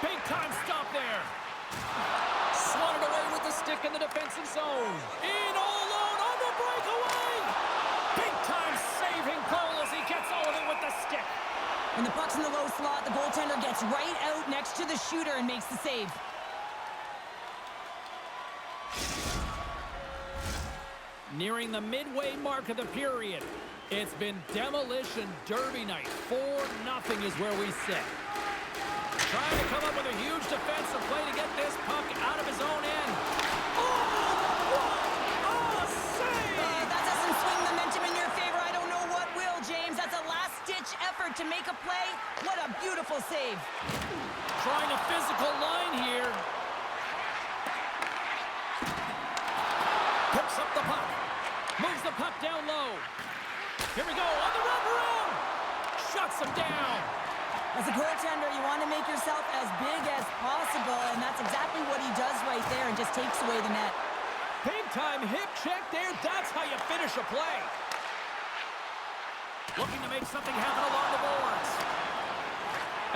Big time stop there. Swatted away with the stick in the defensive zone. In all alone on the breakaway. Big time saving goal as he gets all of it with the stick. When the puck's in the low slot, the goaltender gets right out next to the shooter and makes the save. Nearing the midway mark of the period. It's been demolition derby night. 4-0 is where we sit. Trying to come up with a huge defensive play to get this puck out of his own end. Oh, what a save! That doesn't swing momentum in your favor. I don't know what will, James. That's a last-ditch effort to make a play. What a beautiful save. Trying a physical line here. Picks up the puck. Moves the puck down low. Here we go on the wraparound. Shuts him down. As a goaltender, you want to make yourself as big as possible, and that's exactly what he does right there and just takes away the net. Big time hip check there. That's how you finish a play. Looking to make something happen along the boards.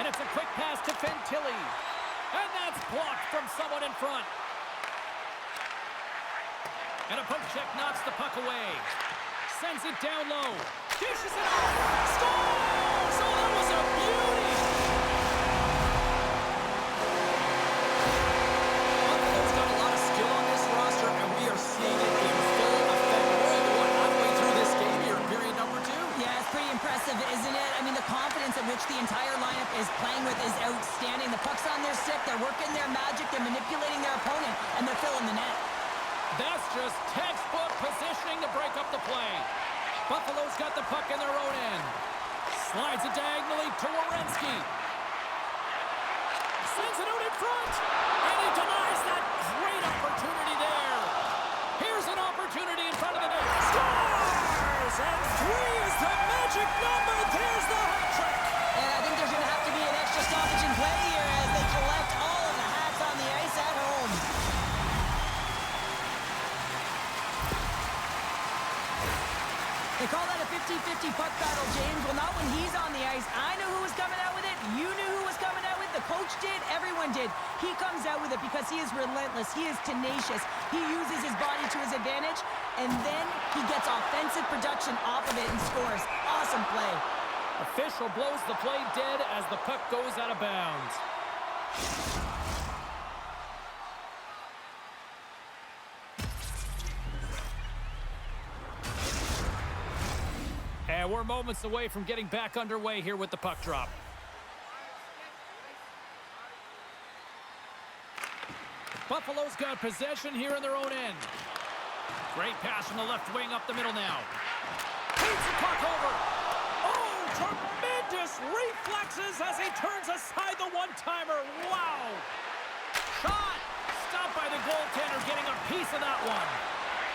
And it's a quick pass to Fantilli. And that's blocked from someone in front. And a poke check knocks the puck away. Sends it down low. Dishes it off. Scores! Oh, that was a beauty! Buffalo's got a lot of skill on this roster, and we are seeing it in full effect. We're only halfway through this game here in period number 2. Yeah, it's pretty impressive, isn't it? I mean, the confidence at which the entire lineup is playing with is outstanding. The puck's on their stick. They're working their magic. They're manipulating their opponent, and they're filling the net. That's just textbook positioning to break up the play. Buffalo's got the puck in their own end. Slides it diagonally to Werenski. Sends it out in front. And he denies that great opportunity there. Here's an opportunity in front of the net. Scores! And 3 is the magic number. There's the hat trick. And I think there's going to have to be an extra stoppage in play here as they collect all of the hats on the ice at home. They call that a 50-50 puck battle, James. Well, not when he's on the ice. I knew who was coming out with it. You knew who was coming out with it. The coach did. Everyone did. He comes out with it because he is relentless. He is tenacious. He uses his body to his advantage, and then he gets offensive production off of it and scores. Awesome play. Official blows the play dead as the puck goes out of bounds. And we're moments away from getting back underway here with the puck drop. Buffalo's got possession here in their own end. Great pass from the left wing up the middle now. Feeds the puck over. Oh, tremendous reflexes as he turns aside the one-timer. Wow. Shot. Stopped by the goaltender, getting a piece of that one.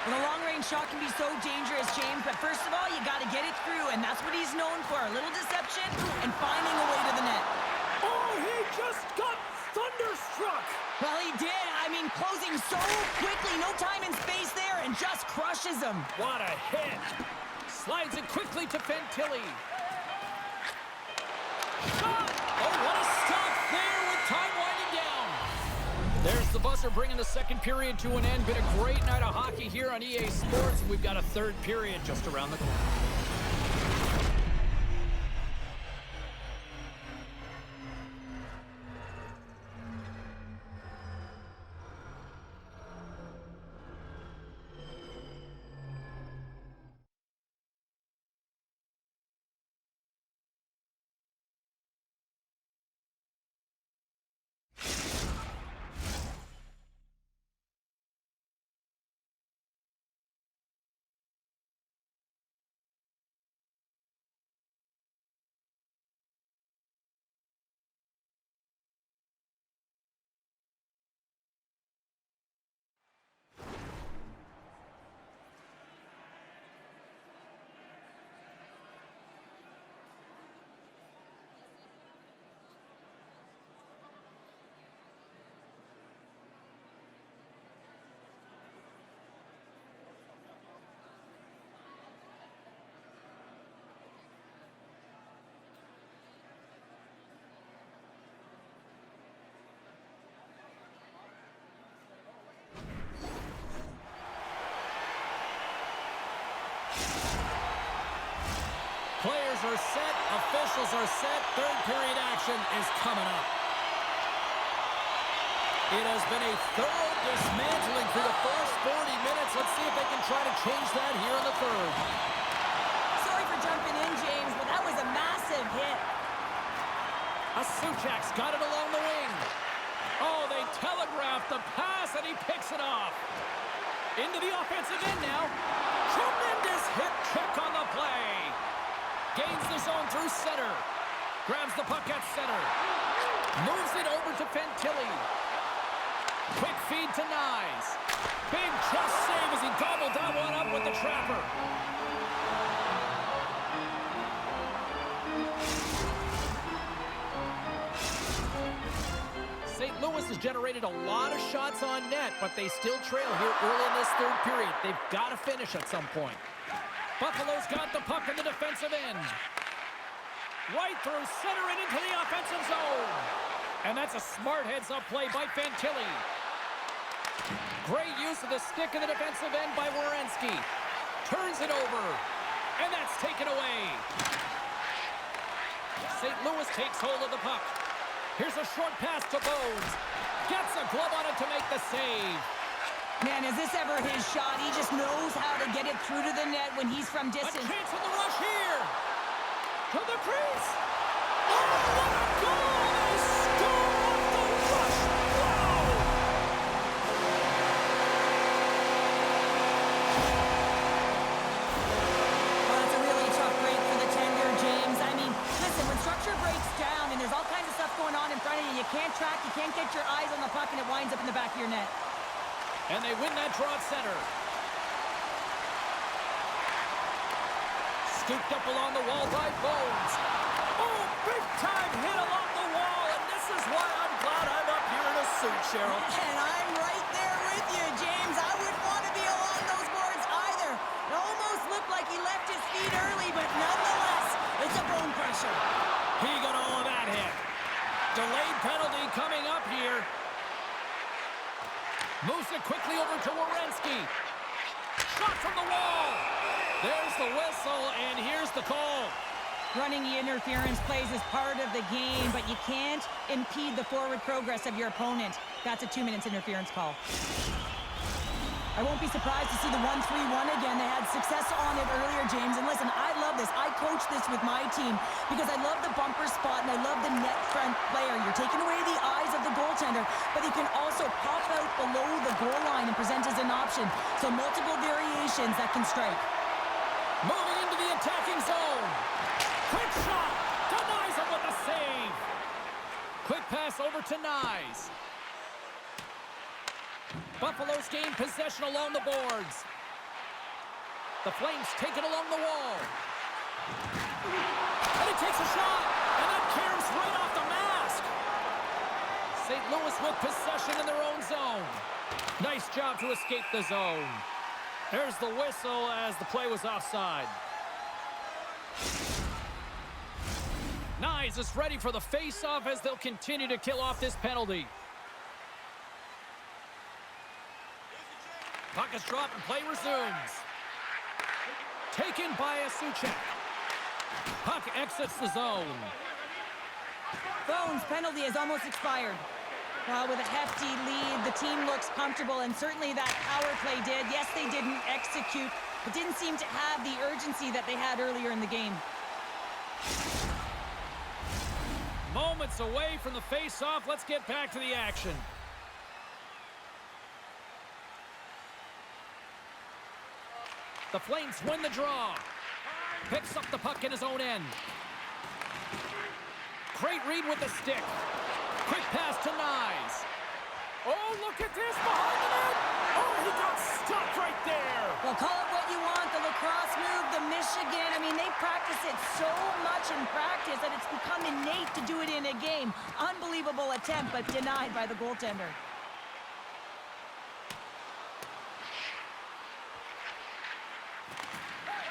And a long-range shot can be so dangerous, James, but first of all, you got to get it through, and that's what he's known for, a little deception and finding a way to the net. Oh, he just got thunderstruck. Well, he did. I mean, closing so quickly, no time and space there, and just crushes him. What a hit. Slides it quickly to Fantilli. Shot! Oh, what a stop there with time winding down. There's the buzzer bringing the second period to an end. Been a great night of hockey here on EA Sports. We've got a third period just around the corner. Players are set, officials are set, third period action is coming up. It has been a thorough dismantling through the first 40 minutes. Let's see if they can try to change that here in the third. Sorry for jumping in, James, but that was a massive hit. Asuchak's got it along the wing. Oh, they telegraphed the pass, and he picks it off. Into the offensive end now. Tremendous hit check on the play. Gains the zone through center. Grabs the puck at center. Moves it over to Fantilli. Quick feed to Nyes. Big chest save as he gobbled that one up with the trapper. St. Louis has generated a lot of shots on net, but they still trail here early in this third period. They've got to finish at some point. Buffalo's got the puck in the defensive end. Right through center and into the offensive zone. And that's a smart heads-up play by Fantilli. Great use of the stick in the defensive end by Werenski. Turns it over. And that's taken away. St. Louis takes hold of the puck. Here's a short pass to Bones. Gets a glove on it to make the save. Man, is this ever his shot? He just knows how to get it through to the net when he's from A distance. chance on the rush here. To the crease. Oh, what a goal! They score off the rush. Wow! Well, that's a really tough break for the tender, James. I mean, listen, when structure breaks down and there's all kinds of stuff going on in front of you, you can't track, you can't get your eyes on the puck, and it winds up in the back of your net. And they win that draw at center. Scooped up along the wall by Bones. Oh, big-time hit along the wall, and this is why I'm glad I'm up here in a suit, Cheryl. And I'm right there with you, James. I wouldn't want to be along those boards either. It almost looked like he left his feet early, but nonetheless, it's a bone crusher. He got all of that hit. Delayed penalty coming up here. Moves it quickly over to Werenski. Shot from the wall. There's the whistle, and here's the call. Running the interference plays is part of the game, but you can't impede the forward progress of your opponent. That's a 2 minutes interference call. I won't be surprised to see the 1-3-1 again. They had success on it earlier, James. And listen, I love this. I coach approach this with my team because I love the bumper spot and I love the net front player. You're taking away the eyes of the goaltender, but he can also pop out below the goal line and present as an option. So multiple variations that can strike. Moving into the attacking zone. Quick shot. Denies him with a save. Quick pass over to Nyes. Buffalo's gained possession along the boards. The Flames take it along the wall. And he takes a shot. And that caroms right off the mask. St. Louis with possession in their own zone. Nice job to escape the zone. There's the whistle as the play was offside. Nyes is ready for the face-off as they'll continue to kill off this penalty. Puck is dropped and play resumes. Taken by a Suchek. Puck exits the zone. Bones penalty has almost expired. With a hefty lead, the team looks comfortable, and certainly that power play did. Yes, they didn't execute, but didn't seem to have the urgency that they had earlier in the game. Moments away from the face-off. Let's get back to the action. The Flames win the draw. Picks up the puck in his own end. Great read with the stick. Quick pass to Nyes. Oh, look at this behind the net. Oh, he got stuck right there. Well, call it what you want. The lacrosse move, the Michigan. I mean, they practice it so much in practice that it's become innate to do it in a game. Unbelievable attempt, but denied by the goaltender.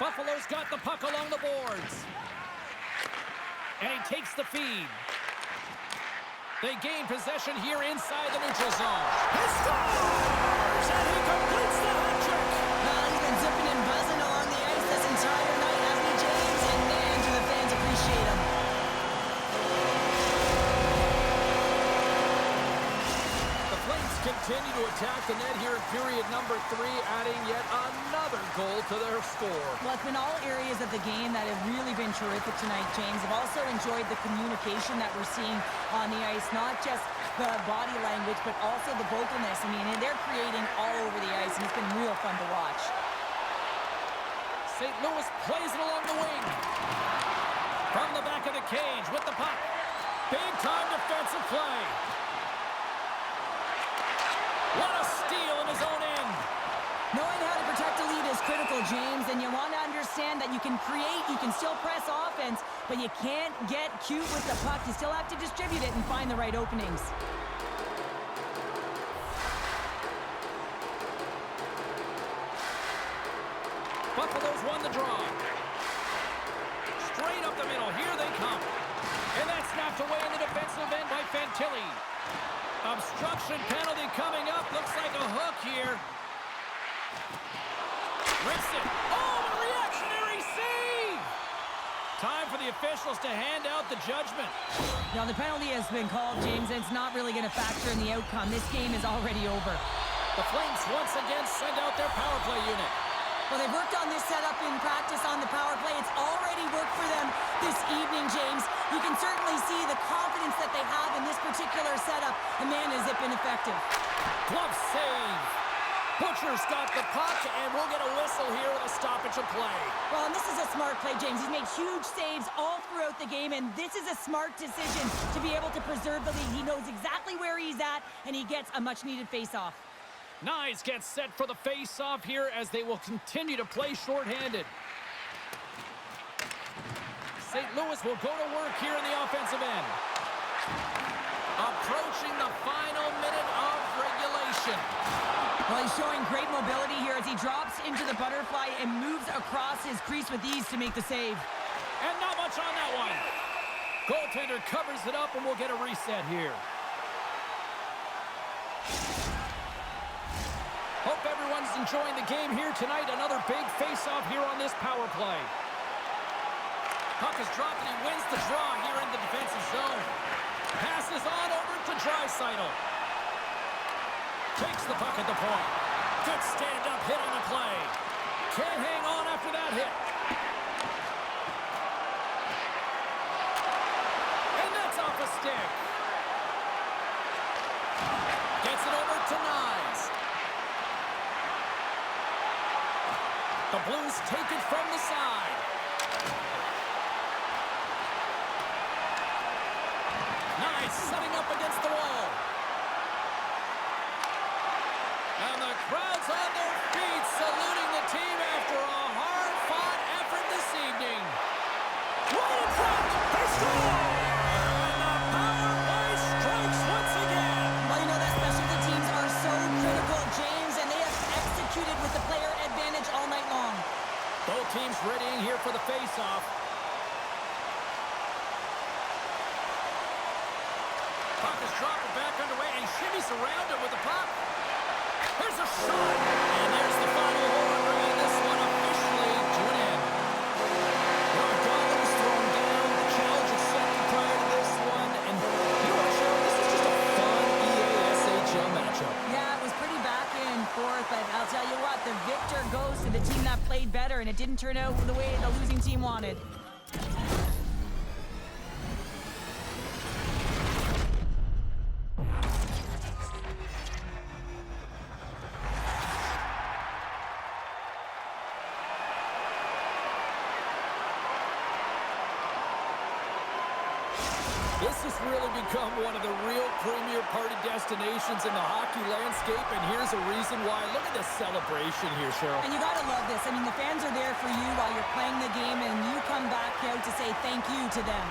Buffalo's got the puck along the boards. And he takes the feed. They gain possession here inside the neutral zone. He scores! And he completes the hat trick! Well, he's been zipping and buzzing along the ice this entire night, hasn't he, James? And man, do the fans appreciate him. The Flames continue to attack the net here in period number 3, adding yet another goal to their score. Well, it's been all areas of the game that have really been terrific tonight, James. I've also enjoyed the communication that we're seeing on the ice, not just the body language, but also the vocalness. I mean, they're creating all over the ice, and it's been real fun to watch. St. Louis plays it along the wing. From the back of the cage with the puck. Big-time defensive play. What a steal in his own end. Knowing how to protect a lead is critical, James, and you want to understand that you can create, you can still press offense, but you can't get cute with the puck. You still have to distribute it and find the right openings. Buffalo's won the draw. Straight up the middle. Here they come. And that's knocked away in the defensive end by Fantilli. Obstruction penalty coming up. Looks like a hook here. Rips it. Oh, a reactionary save! Time for the officials to hand out the judgment. Now, the penalty has been called, James, and it's not really going to factor in the outcome. This game is already over. The Flames once again send out their power play unit. Well, they've worked on this setup in practice on the power play. It's already worked for them this evening, James. You can certainly see the confidence that they have in this particular setup. And man, has it been effective. Glove save. Butcher's got the puck, and we'll get a whistle here with a stoppage of play. Well, and this is a smart play, James. He's made huge saves all throughout the game, and this is a smart decision to be able to preserve the lead. He knows exactly where he's at, and he gets a much-needed face-off. Nyes gets set for the face-off here as they will continue to play shorthanded. St. Louis will go to work here in the offensive end. Approaching the final minute of regulation. Well, he's showing great mobility here as he drops into the butterfly and moves across his crease with ease to make the save. And not much on that one. Goaltender covers it up, and we'll get a reset here. Hope everyone's enjoying the game here tonight. Another big face-off here on this power play. Puck is dropped, and he wins the draw here in the defensive zone. Passes on over to Draisaitl. Takes the puck at the point. Good stand-up hit on the play. Can't hang on after that hit. this taken from the side. Nice, setting up against the wall. And the crowd's on their feet, saluting the team after a hard-fought effort this evening. Right in front, they score! And the power play strikes once again. Well, you know that specialty teams are so critical, James, and they have executed with the player advantage all night long. Both teams readying here for the face-off. Puck is dropped back underway, and he shimmies around it with the puck. There's a shot, and there's the final horn, bringing this one officially to an end. Well, a dollar was thrown down, challenge accepted prior to this one, and you know what, Cheryl, this is just a fun EASHL matchup. Yeah, it was pretty back and forth, but I'll tell you what, the victor goes to the team that played better, and it didn't turn out the way the losing team wanted. This has really become one of the real premier party destinations in the hockey landscape, and here's a reason why. Look at the celebration here, Cheryl. And you gotta love this. I mean, the fans are there for you while you're playing the game, and you come back out to say thank you to them.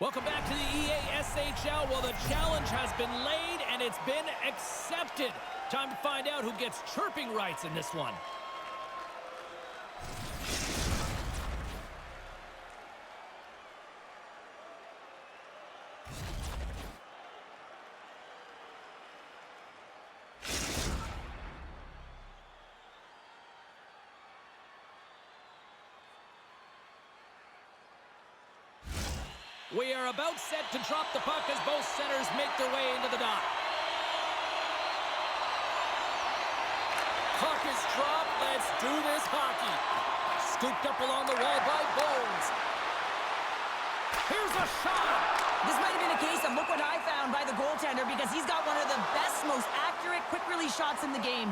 Welcome back to the EASHL. Well, the challenge has been laid and it's been accepted. Time to find out who gets chirping rights in this one. We are about set to drop the puck as both centers make their way into the dot. Puck is dropped. Let's do this hockey. Scooped up along the wall by Bones. Here's a shot. This might have been a case of look what I found by the goaltender because he's got one of the best, most accurate, quick-release shots in the game.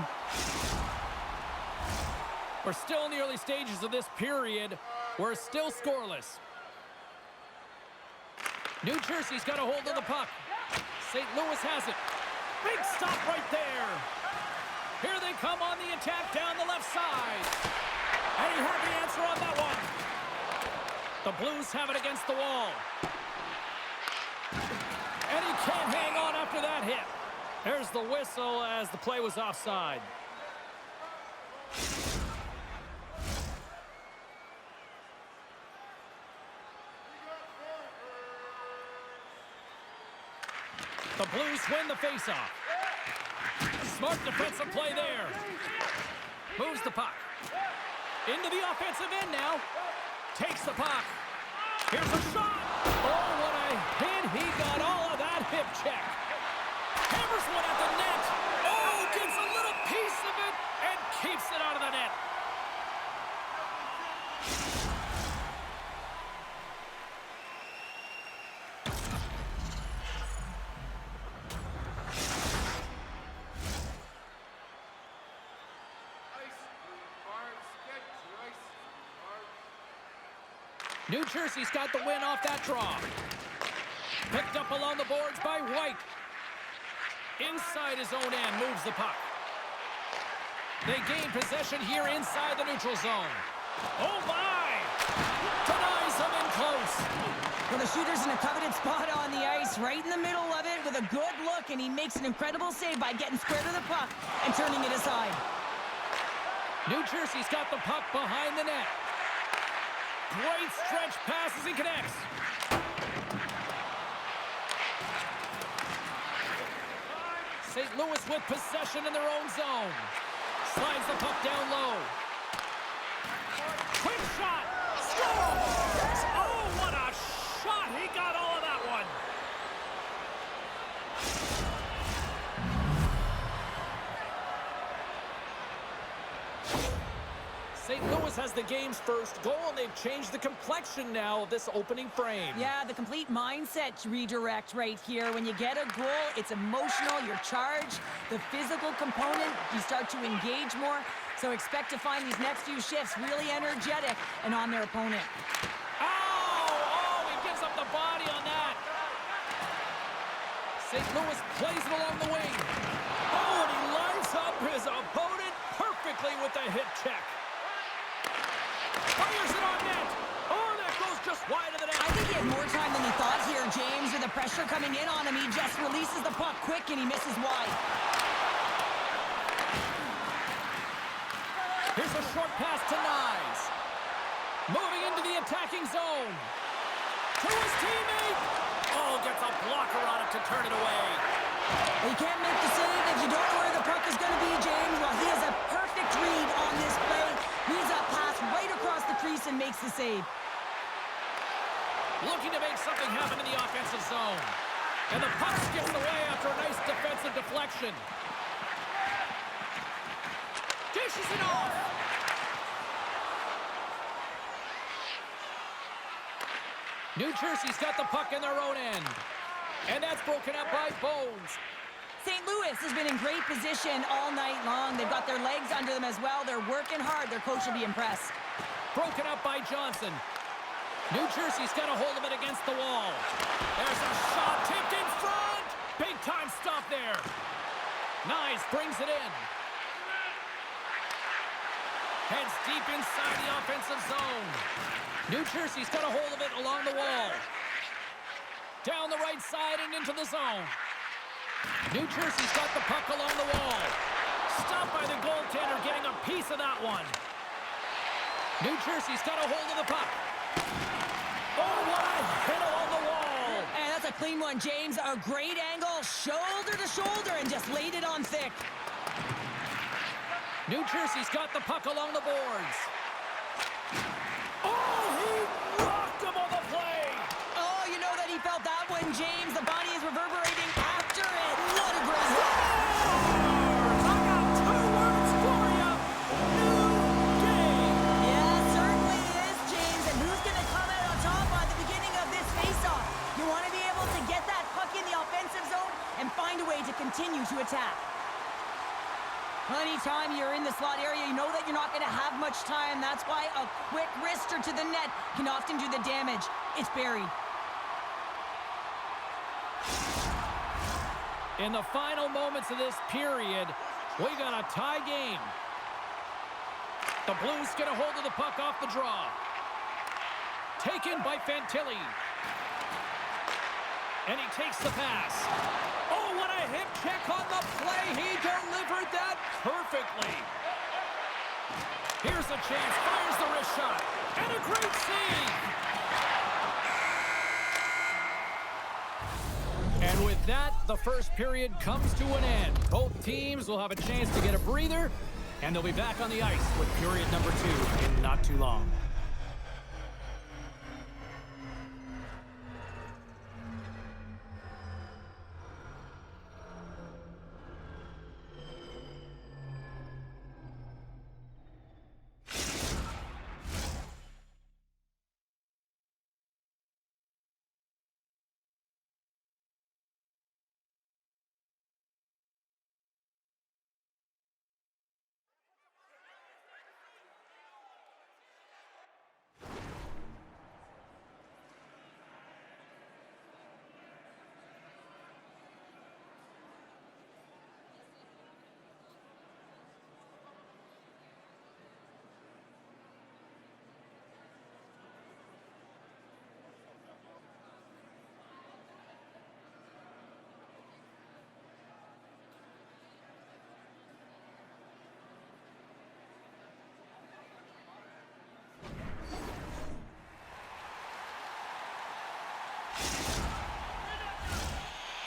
We're still in the early stages of this period. We're still scoreless. New Jersey's got a hold of the puck. St. Louis has it. Big stop right there. Here they come on the attack down the left side. And he heard the answer on that one. The Blues have it against the wall. And he can't hang on after that hit. There's the whistle as the play was offside. The Blues win the faceoff. Smart defensive play there. Moves the puck. Into the offensive end now. Takes the puck. Here's a shot. Oh, what a hit. He got all of that hip check. Hammers one at the net. Oh, gets a little piece of it and keeps it out of the net. New Jersey's got the win off that draw. Picked up along the boards by White. Inside his own end, moves the puck. They gain possession here inside the neutral zone. Oh, my! Denies him in close. Well, the shooter's in a coveted spot on the ice, right in the middle of it with a good look, and he makes an incredible save by getting square to the puck and turning it aside. New Jersey's got the puck behind the net. Great stretch pass as he connects. St. Louis with possession in their own zone. Slides the puck down low. Quick shot. Scores! Oh, what a shot. He got all of that one. St. Louis has the game's first goal, and they've changed the complexion now of this opening frame. Yeah, the complete mindset redirect right here. When you get a goal, it's emotional, you're charged. The physical component, you start to engage more. So expect to find these next few shifts really energetic and on their opponent. Oh, he gives up the body on that. St. Louis plays it along the wing. Oh, and he lines up his opponent perfectly with the hip check. Fires it on net. Oh, that goes just wide of the net. I think he had more time than he thought here, James. With the pressure coming in on him, he just releases the puck quick and he misses wide. Here's a short pass to Nyes. Moving into the attacking zone. To his teammate. Oh, gets a blocker on it to turn it away. He can't make the save if you don't know where the puck is going to be, James. Well, he has a perfect read on this play. He's a pass right across the crease and makes the save. Looking to make something happen in the offensive zone. And the puck skips away after a nice defensive deflection. Dishes it off. New Jersey's got the puck in their own end. And that's broken up by Bones. St. Louis has been in great position all night long. They've got their legs under them as well. They're working hard. Their coach will be impressed. Broken up by Johnson. New Jersey's got a hold of it against the wall. There's a shot tipped in front. Big time stop there. Nyes brings it in. Heads deep inside the offensive zone. New Jersey's got a hold of it along the wall. Down the right side and into the zone. New Jersey's got the puck along the wall. Stopped by the goaltender, getting a piece of that one. New Jersey's got a hold of the puck. Oh, what a hit along the wall. And that's a clean one, James. A great angle, shoulder to shoulder, and just laid it on thick. New Jersey's got the puck along the boards. Oh, he rocked him on the play. Oh, you know that he felt that one, James. The body is reverberating after it. What a great hit. I got 2 words for you. New game. Yeah, certainly is, James. And who's going to come out on top by the beginning of this faceoff? You want to be able to get that puck in the offensive zone and find a way to continue to attack. Anytime you're in the slot area, you know that you're not going to have much time. That's why a quick wrister to the net can often do the damage. It's buried. In the final moments of this period, we got a tie game. The Blues get a hold of the puck off the draw. Taken by Fantilli. And he takes the pass. Oh, what a hip check on the play. He delivered that perfectly. Here's a chance. Fires the wrist shot. And a great save. And with that, the first period comes to an end. Both teams will have a chance to get a breather, and they'll be back on the ice with period number 2 in not too long.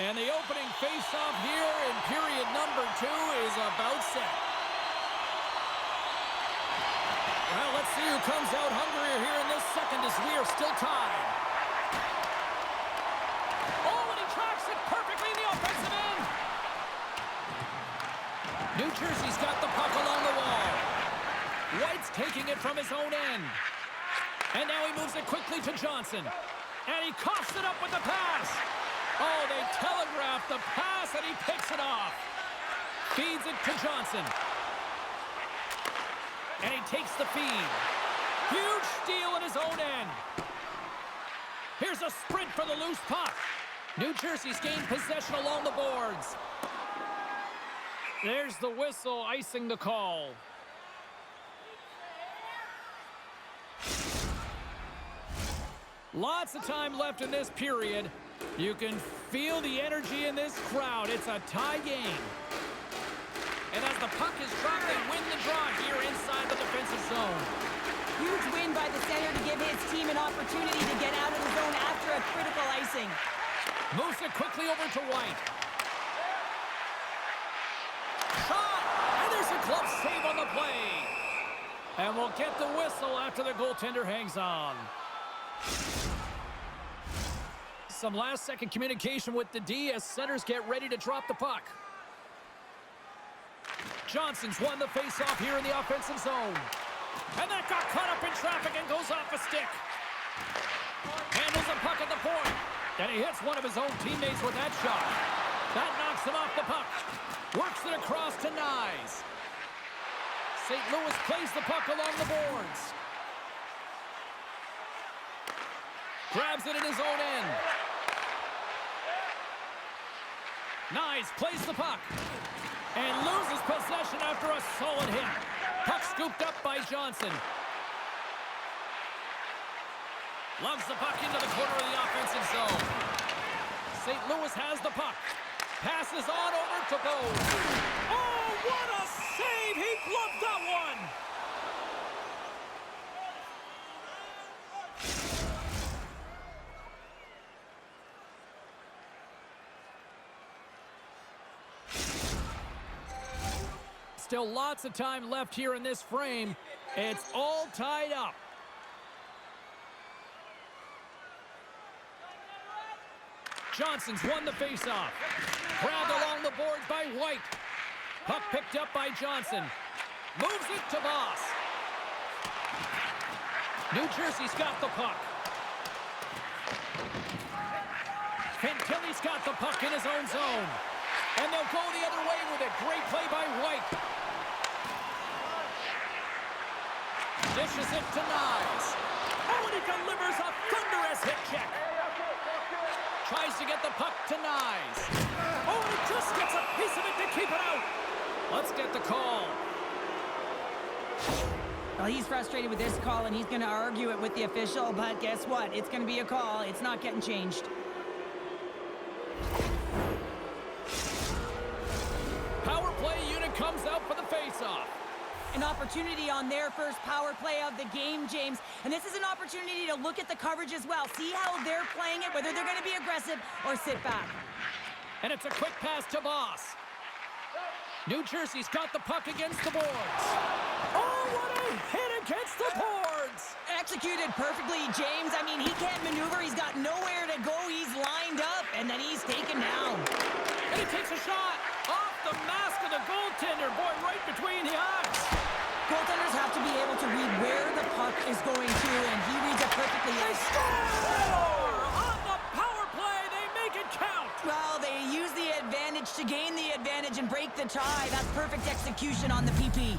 And the opening face-off here in period number 2 is about set. Well, let's see who comes out hungrier here in this second as we are still tied. Oh, and he tracks it perfectly in the offensive end. New Jersey's got the puck along the wall. White's taking it from his own end. And now he moves it quickly to Johnson. And he coughs it up with the pass. Oh, they telegraphed the pass, and he picks it off. Feeds it to Johnson. And he takes the feed. Huge steal at his own end. Here's a sprint for the loose puck. New Jersey's gained possession along the boards. There's the whistle icing the call. Lots of time left in this period. You can feel the energy in this crowd. It's a tie game. And as the puck is dropped, they win the draw here inside the defensive zone. Huge win by the center to give his team an opportunity to get out of the zone after a critical icing. Moves it quickly over to White. Shot! And there's a glove save on the play. And we'll get the whistle after the goaltender hangs on. Some last-second communication with the D as centers get ready to drop the puck. Johnson's won the face-off here in the offensive zone. And that got caught up in traffic and goes off a stick. Handles the puck at the point. And he hits one of his own teammates with that shot. That knocks him off the puck. Works it across to Nyes. St. Louis plays the puck along the boards. Grabs it in his own end. Nyes plays the puck. And loses possession after a solid hit. Puck scooped up by Johnson. Loves the puck into the corner of the offensive zone. St. Louis has the puck. Passes on over to Bowes. Oh, what a save! He gloved that one! Still lots of time left here in this frame. It's all tied up. Johnson's won the faceoff. Grabbed along the boards by White. Puck picked up by Johnson. Moves it to Voss. New Jersey's got the puck. Fantilli's got the puck in his own zone. And they'll go the other way with it. Great play by White. Dishes it to Nyes. Oh, and he delivers a thunderous hit check. Tries to get the puck to Nyes. Oh, and he just gets a piece of it to keep it out. Let's get the call. Well, he's frustrated with this call, and he's going to argue it with the official, but guess what? It's going to be a call. It's not getting changed. Power play unit comes out for the faceoff. An opportunity on their first power play of the game, James. And this is an opportunity to look at the coverage as well. See how they're playing it, whether they're going to be aggressive or sit back. And it's a quick pass to Voss. New Jersey's got the puck against the boards. Oh, what a hit against the boards! Executed perfectly, James. I mean, he can't maneuver. He's got nowhere to go. He's lined up, and then he's taken down. And he takes a shot off the mask of the goaltender. Boy, right between the eyes. Goaltenders have to be able to read where the puck is going to, and he reads it perfectly. They score! On the power play, they make it count! Well, they use the advantage to gain the advantage and break the tie. That's perfect execution on the PP.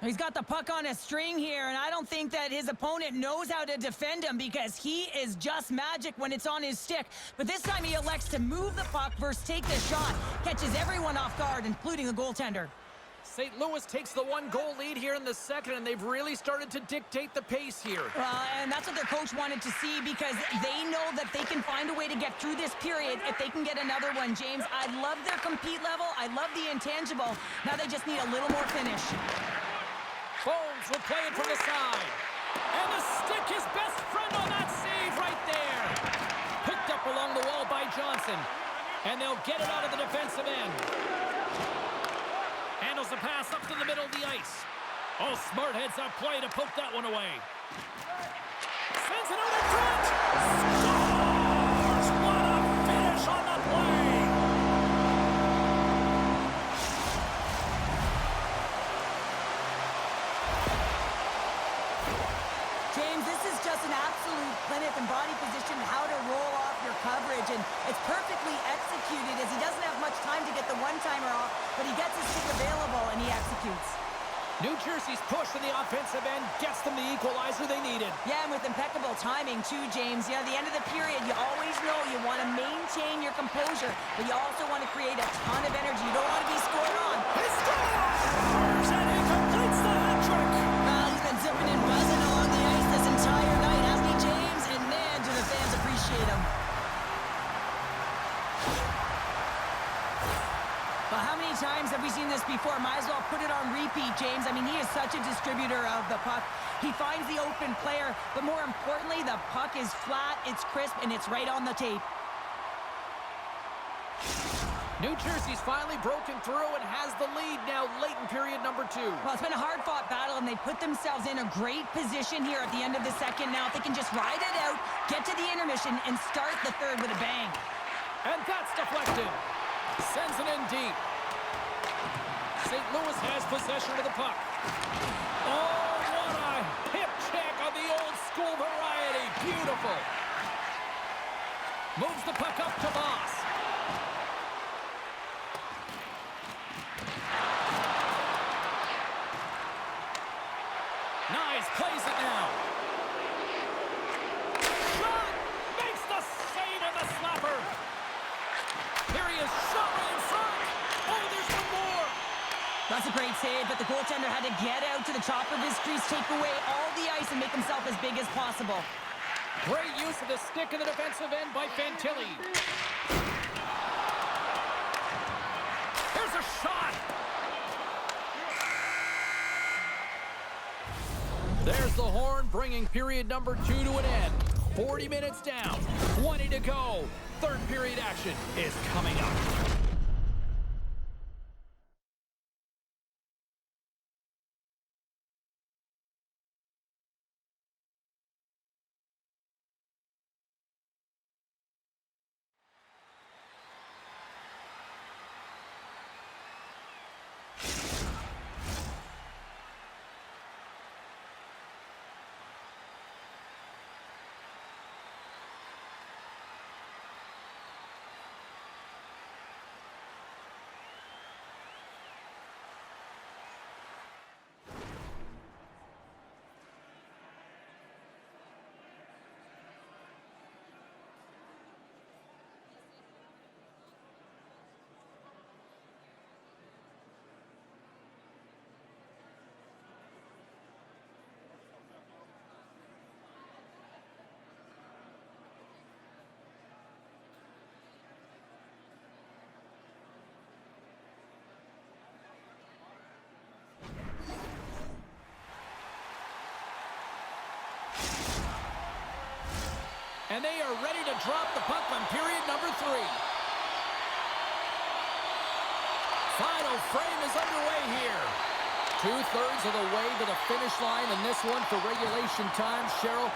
He's got the puck on a string here, and I don't think that his opponent knows how to defend him because he is just magic when it's on his stick. But this time he elects to move the puck versus take the shot. Catches everyone off guard, including the goaltender. St. Louis takes the 1-goal lead here in the second, and they've really started to dictate the pace here. And that's what their coach wanted to see because they know that they can find a way to get through this period if they can get another one, James. I love their compete level. I love the intangible. Now they just need a little more finish. Bones will play it from the side. And the stick, his best friend on that save right there. Picked up along the wall by Johnson. And they'll get it out of the defensive end. Handles the pass up to the middle of the ice. Oh, smart heads up play to poke that one away. Sends it out in front. Scores! What a finish on the play. James, this is just an absolute clinic and body position, how to roll off your coverage, and it's perfectly executed as he doesn't have much time to get the one-timer off, but he gets his stick available and he executes. New Jersey's push in the offensive end gets them the equalizer they needed. Yeah, and with impeccable timing too, James. You know, at the end of the period, you always know you want to maintain your composure, but you also want to create a ton of energy. You don't want to be scored on. He scores! And he completes the hat trick! Well, he's been zipping and buzzing along the ice this entire night, hasn't he, James? And man, do the fans appreciate him. Well, how many times have we seen this before? Might as well put it on repeat, James. I mean, he is such a distributor of the puck. He finds the open player, but more importantly, the puck is flat, it's crisp, and it's right on the tape. New Jersey's finally broken through and has the lead now late in period number 2. Well, it's been a hard-fought battle, and they put themselves in a great position here at the end of the second. Now, if they can just ride it out, get to the intermission, and start the third with a bang. And that's deflected. Sends it in deep. St. Louis has possession of the puck. Oh, what a hip check on the old school variety. Beautiful. Moves the puck up to Voss. Nyes plays it now. Shot! Makes the save on the slapper. Here he is, shot right in front. Oh, there's one more. That's a great save, but the goaltender had to get out to the top of his crease, take away all the ice, and make himself as big as possible. Great use of the stick in the defensive end by Fantilli. Here's a shot. There's the horn, bringing period number 2 to an end. 40 minutes down, 20 to go. Third period action is coming up. And they are ready to drop the puck on period number 3. Final frame is underway here. 2/3 of the way to the finish line in this one for regulation time. Cheryl,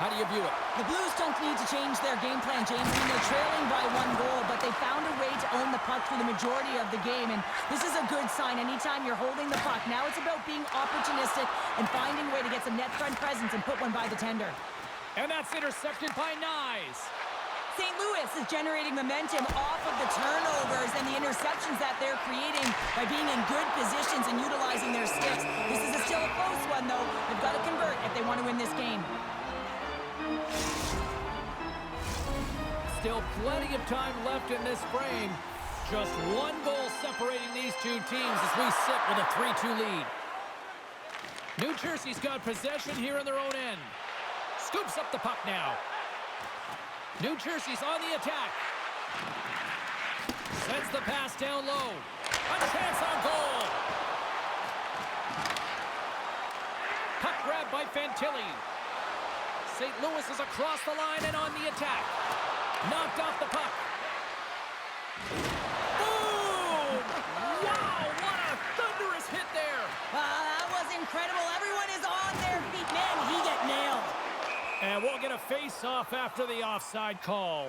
how do you view it? The Blues don't need to change their game plan, James. I mean, they're trailing by 1 goal, but they found a way to own the puck for the majority of the game, and this is a good sign anytime you're holding the puck. Now it's about being opportunistic and finding a way to get some net front presence and put one by the tender. And that's intercepted by Nyes. St. Louis is generating momentum off of the turnovers and the interceptions that they're creating by being in good positions and utilizing their sticks. This is still a close one, though. They've got to convert if they want to win this game. Still plenty of time left in this frame. Just 1 goal separating these two teams as we sit with a 3-2 lead. New Jersey's got possession here in their own end. Scoops up the puck now. New Jersey's on the attack. Sends the pass down low. A chance on goal. Puck grab by Fantilli. St. Louis is across the line and on the attack. Knocked off the puck. Boom! Wow, what a thunderous hit there. That was incredible. Everyone is on their feet. Man, he got nailed. And we'll get a face-off after the offside call.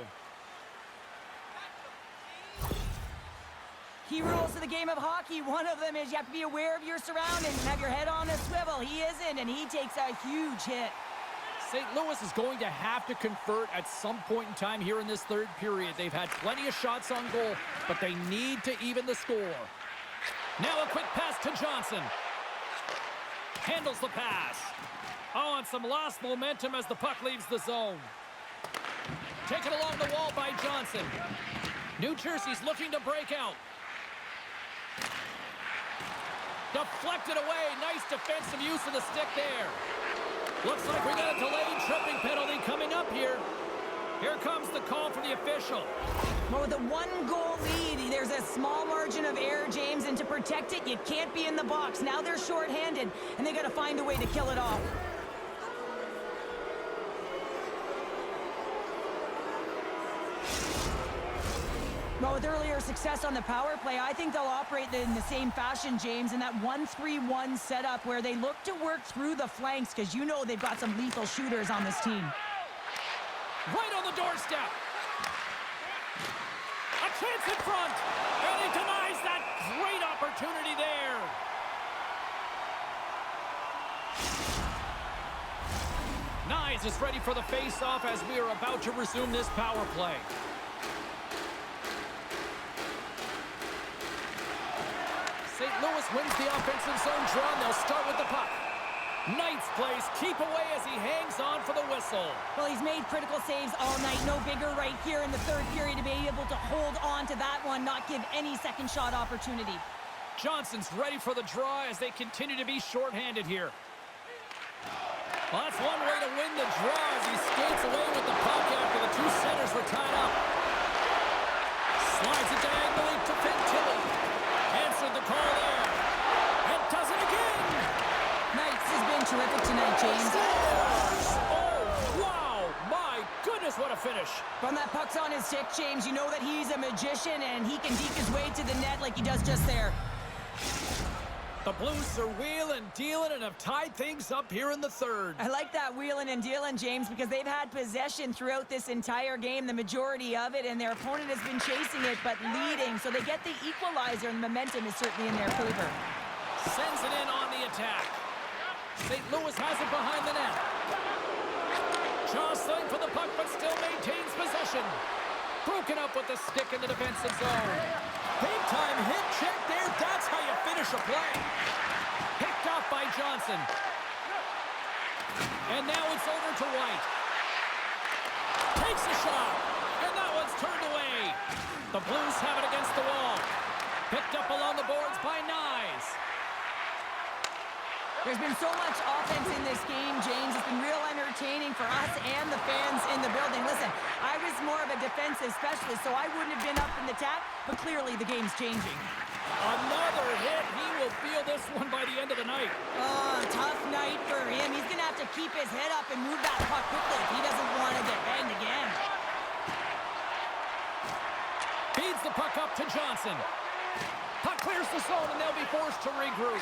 Key rules of the game of hockey. One of them is you have to be aware of your surroundings and have your head on a swivel. He isn't, and he takes a huge hit. St. Louis is going to have to convert at some point in time here in this third period. They've had plenty of shots on goal, but they need to even the score. Now a quick pass to Johnson. Handles the pass. Oh, and some lost momentum as the puck leaves the zone. Taken along the wall by Johnson. New Jersey's looking to break out. Deflected away. Nice defensive use of the stick there. Looks like we got a delayed tripping penalty coming up here. Here comes the call from the official. Well, with a 1-goal lead, there's a small margin of error, James, and to protect it, you can't be in the box. Now they're shorthanded, and they got to find a way to kill it off. Well, with earlier success on the power play, I think they'll operate in the same fashion, James, in that 1-3-1 setup where they look to work through the flanks because you know they've got some lethal shooters on this team. Right on the doorstep. A chance in front. And he denies that great opportunity there. Nyes is ready for the face-off as we are about to resume this power play. St. Louis wins the offensive zone draw, and they'll start with the puck. Knight's plays keep away as he hangs on for the whistle. Well, he's made critical saves all night. No bigger right here in the third period to be able to hold on to that one, not give any second shot opportunity. Johnson's ready for the draw as they continue to be shorthanded here. Well, that's one way to win the draw as he skates away with the puck after the two centers were tied up. Slides it diagonally to Fantilli. Answered the call there. And does it again. Knights has been terrific tonight, James. Oh, wow. My goodness, what a finish. From that puck's on his stick, James, you know that he's a magician and he can deke his way to the net like he does just there. The Blues are wheeling, dealing, and have tied things up here in the third. I like that wheeling and dealing, James, because they've had possession throughout this entire game, the majority of it, and their opponent has been chasing it but leading. So they get the equalizer, and the momentum is certainly in their favor. Sends it in on the attack. St. Louis has it behind the net. Jostling for the puck, but still maintains possession. Broken up with the stick in the defensive zone. Big-time hit check there. That's how you finish a play. Picked off by Johnson. And now it's over to White. Takes a shot. And that one's turned away. The Blues have it against the wall. Picked up along the boards by Nyes. There's been so much offense in this game, James. It's been real entertaining for us and the fans in the building. Listen, I was more of a defensive specialist, so I wouldn't have been up in the tap, but clearly the game's changing. Another hit. He will feel this one by the end of the night. Oh, tough night for him. He's going to have to keep his head up and move that puck quickly if he doesn't want to get banged again. Feeds the puck up to Johnson. Puck clears the zone, and they'll be forced to regroup.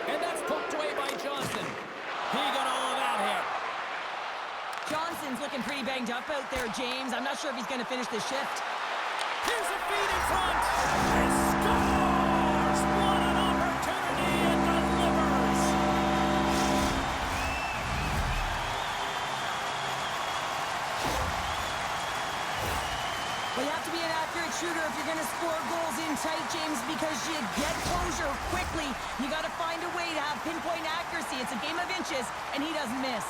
And that's poked away by Johnson. He got all of that hit. Johnson's looking pretty banged up out there, James. I'm not sure if he's going to finish the shift. Here's a feed in front. And scores! What an opportunity and delivers. Well, you have to be an accurate shooter if you're going to score goals in tight, James, because you get closure quickly. You got to find a way to have pinpoint accuracy. It's a game of inches, and he doesn't miss.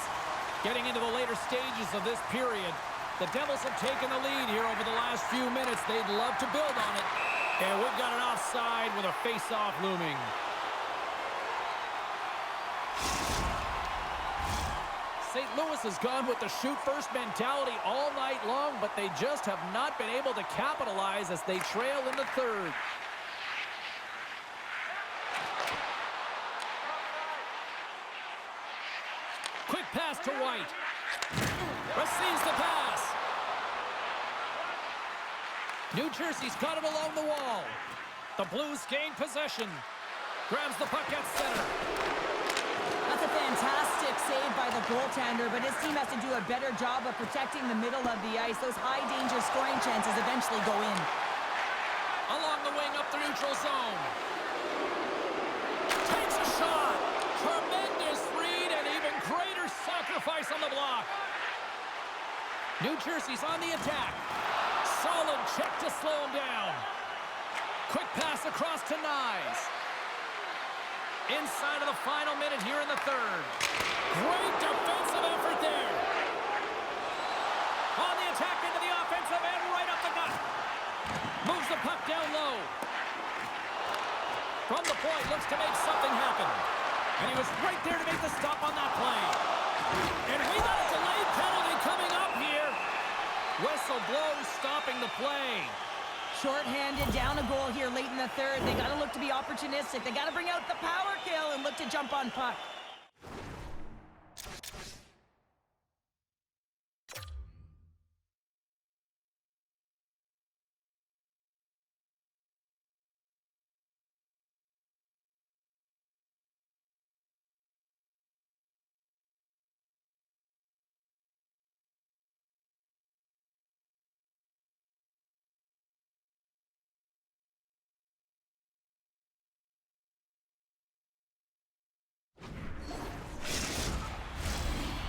Getting into the later stages of this period, the Devils have taken the lead here over the last few minutes. They'd love to build on it. And we've got an offside with a face-off looming. St. Louis has gone with the shoot-first mentality all night long, but they just have not been able to capitalize as they trail in the third. Quick pass to White. Receives the pass. New Jersey's got it along the wall. The Blues gain possession. Grabs the puck at center. That's a fantastic save by the goaltender, but his team has to do a better job of protecting the middle of the ice. Those high-danger scoring chances eventually go in. Along the wing up the neutral zone. Takes a shot. Tremendous read and even greater sacrifice on the block. New Jersey's on the attack. Solid check to slow him down. Quick pass across to Nyes. Inside of the final minute here in the third. Great defensive effort there. On the attack into the offensive end, right up the gut. Moves the puck down low. From the point, looks to make something happen. And he was right there to make the stop on that play. And we got a delayed penalty coming up here. Whistle blows, stopping the play. Short-handed, down a goal here late in the third. They got to look to be opportunistic. They got to bring out the power kill and look to jump on puck.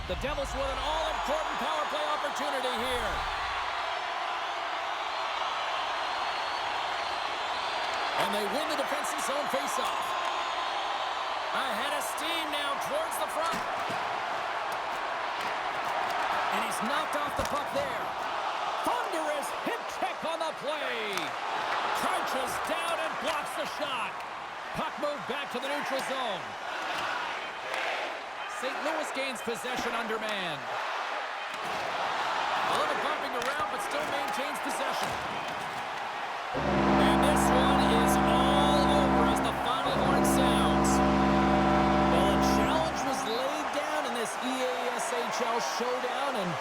The Devils with an all-important power play opportunity here. And they win the defensive zone faceoff. Ahead of steam now towards the front. And he's knocked off the puck there. Thunderous hip check on the play. Crouches down and blocks the shot. Puck moved back to the neutral zone. St. Louis gains possession undermanned. A little bumping around, but still maintains possession. And this one is all over as the final horn sounds. Well, a challenge was laid down in this EASHL showdown, and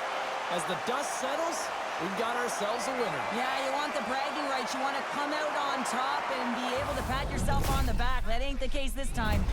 as the dust settles, we've got ourselves a winner. Yeah, you want the bragging rights. You want to come out on top and be able to pat yourself on the back. That ain't the case this time.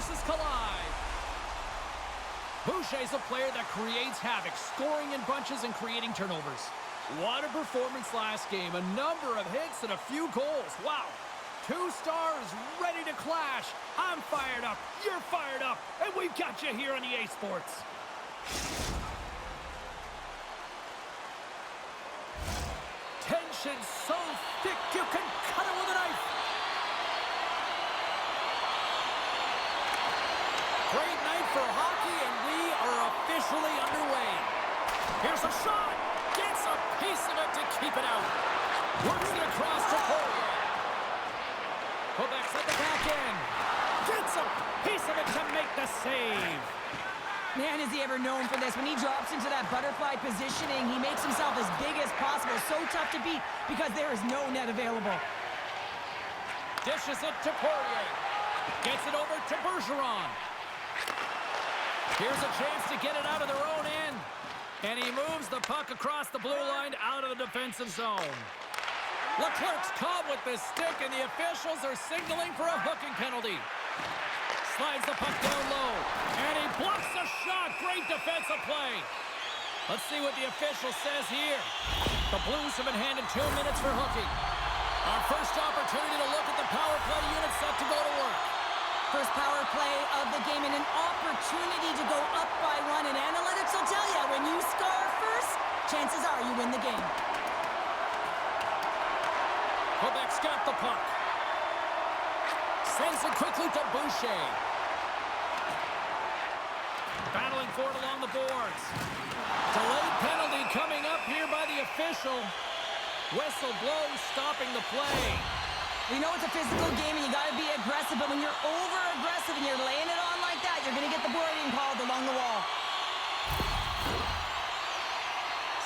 forces collide. Boucher's a player that creates havoc, scoring in bunches and creating turnovers. What a performance last game. A number of hits and a few goals. Wow. Two stars ready to clash. I'm fired up. You're fired up. And we've got you here on EA Sports. Tension so thick you can cut it with a knife. Great night for hockey, and we are officially underway. Here's a shot. Gets a piece of it to keep it out. Works it across to Poirier. Quebec's at the back end. Gets a piece of it to make the save. Man, is he ever known for this. When he drops into that butterfly positioning, he makes himself as big as possible. So tough to beat because there is no net available. Dishes it to Poirier. Gets it over to Bergeron. Here's a chance to get it out of their own end. And he moves the puck across the blue line out of the defensive zone. Leclerc's caught with the stick, and the officials are signaling for a hooking penalty. Slides the puck down low, and he blocks the shot. Great defensive play. Let's see what the official says here. The Blues have been handed 2 minutes for hooking. Our first opportunity to look at the power play unit set to go to work. First power play of the game and an opportunity to go up by one. And analytics will tell you, when you score first, chances are you win the game. Quebec's got the puck. Sends it quickly to Boucher. Battling for it along the boards. Delayed penalty coming up here by the official. Whistle blows, stopping the play. We know it's a physical game and you got to be aggressive, but when you're over-aggressive and you're laying it on like that, you're going to get the boarding called along the wall.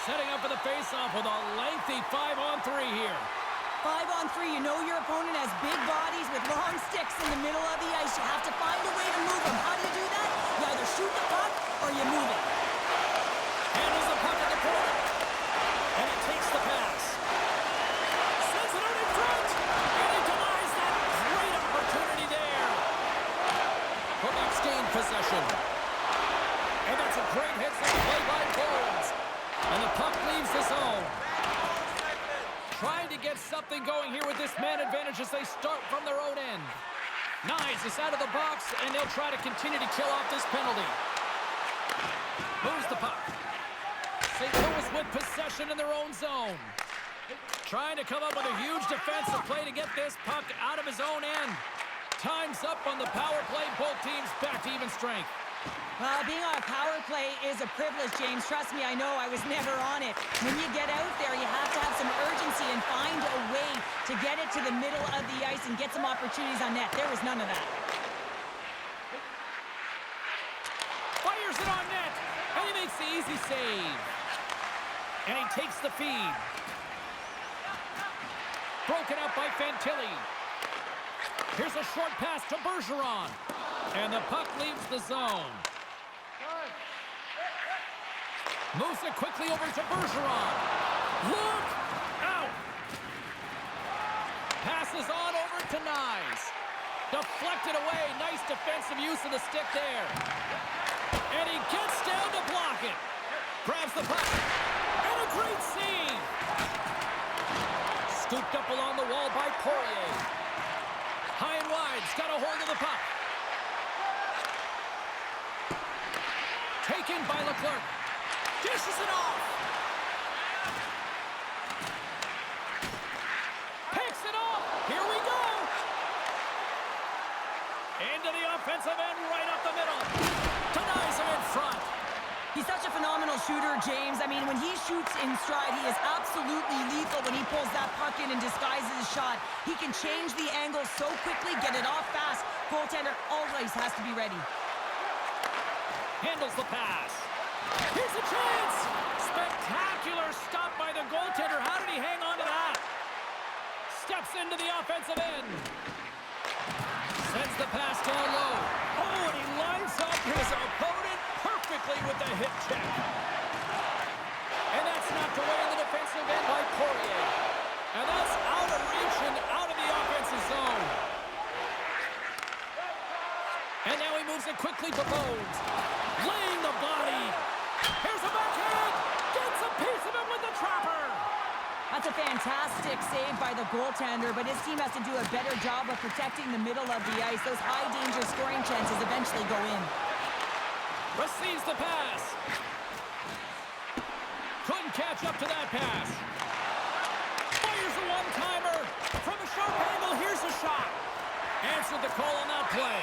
Setting up for the face-off with a lengthy 5-on-3 here. 5-on-3, you know your opponent has big bodies with long sticks in the middle of the ice. You have to find a way to move them. How do you do that? You either shoot the puck or you move it. Handles the puck at the corner. And it takes the pass. Sends it out in front. And he denies that great opportunity there. Quebec's gained possession. And that's a great hit from the play by Bones. And the puck leaves the zone. Trying to get something going here with this man advantage as they start from their own end. Knies is out of the box, and they'll try to continue to kill off this penalty. Moves the puck. St. Louis with possession in their own zone. Trying to come up with a huge defensive play to get this puck out of his own end. Time's up on the power play. Both teams back to even strength. Being on a power play is a privilege, James. Trust me, I know. I was never on it. When you get out there, you have to have some urgency and find a way to get it to the middle of the ice and get some opportunities on net. There was none of that. Fires it on net, and he makes the easy save. And he takes the feed. Broken up by Fantilli. Here's a short pass to Bergeron. And the puck leaves the zone. Moves it quickly over to Bergeron. Look out! Passes on over to Knies. Deflected away. Nice defensive use of the stick there. And he gets down to block it. Grabs the puck. And a great save. Scooped up along the wall by Poirier. High and wide's got a hold of the puck. Taken by Leclerc. Dishes it off. Picks it off. Here we go. Into the offensive end, right up the middle. Denies him in front. He's such a phenomenal shooter, James. I mean, when he shoots in stride, he is absolutely lethal when he pulls that puck in and disguises his shot. He can change the angle so quickly, get it off fast. Goaltender always has to be ready. Handles the pass. Here's a chance. Spectacular stop by the goaltender. How did he hang on to that? Steps into the offensive end. Sends the pass down low. Oh, and he lines up his opponent perfectly with the hip check. And that's knocked away in the defensive end by Poirier. And that's out of reach and out of the offensive zone. And now Moves it quickly to Bones. Laying the body. Here's a backhand. Gets a piece of it with the trapper. That's a fantastic save by the goaltender, but his team has to do a better job of protecting the middle of the ice. Those high-danger scoring chances eventually go in. Receives the pass. Couldn't catch up to that pass. Fires a one-timer. From a sharp angle, here's a shot. Answered the call on that play.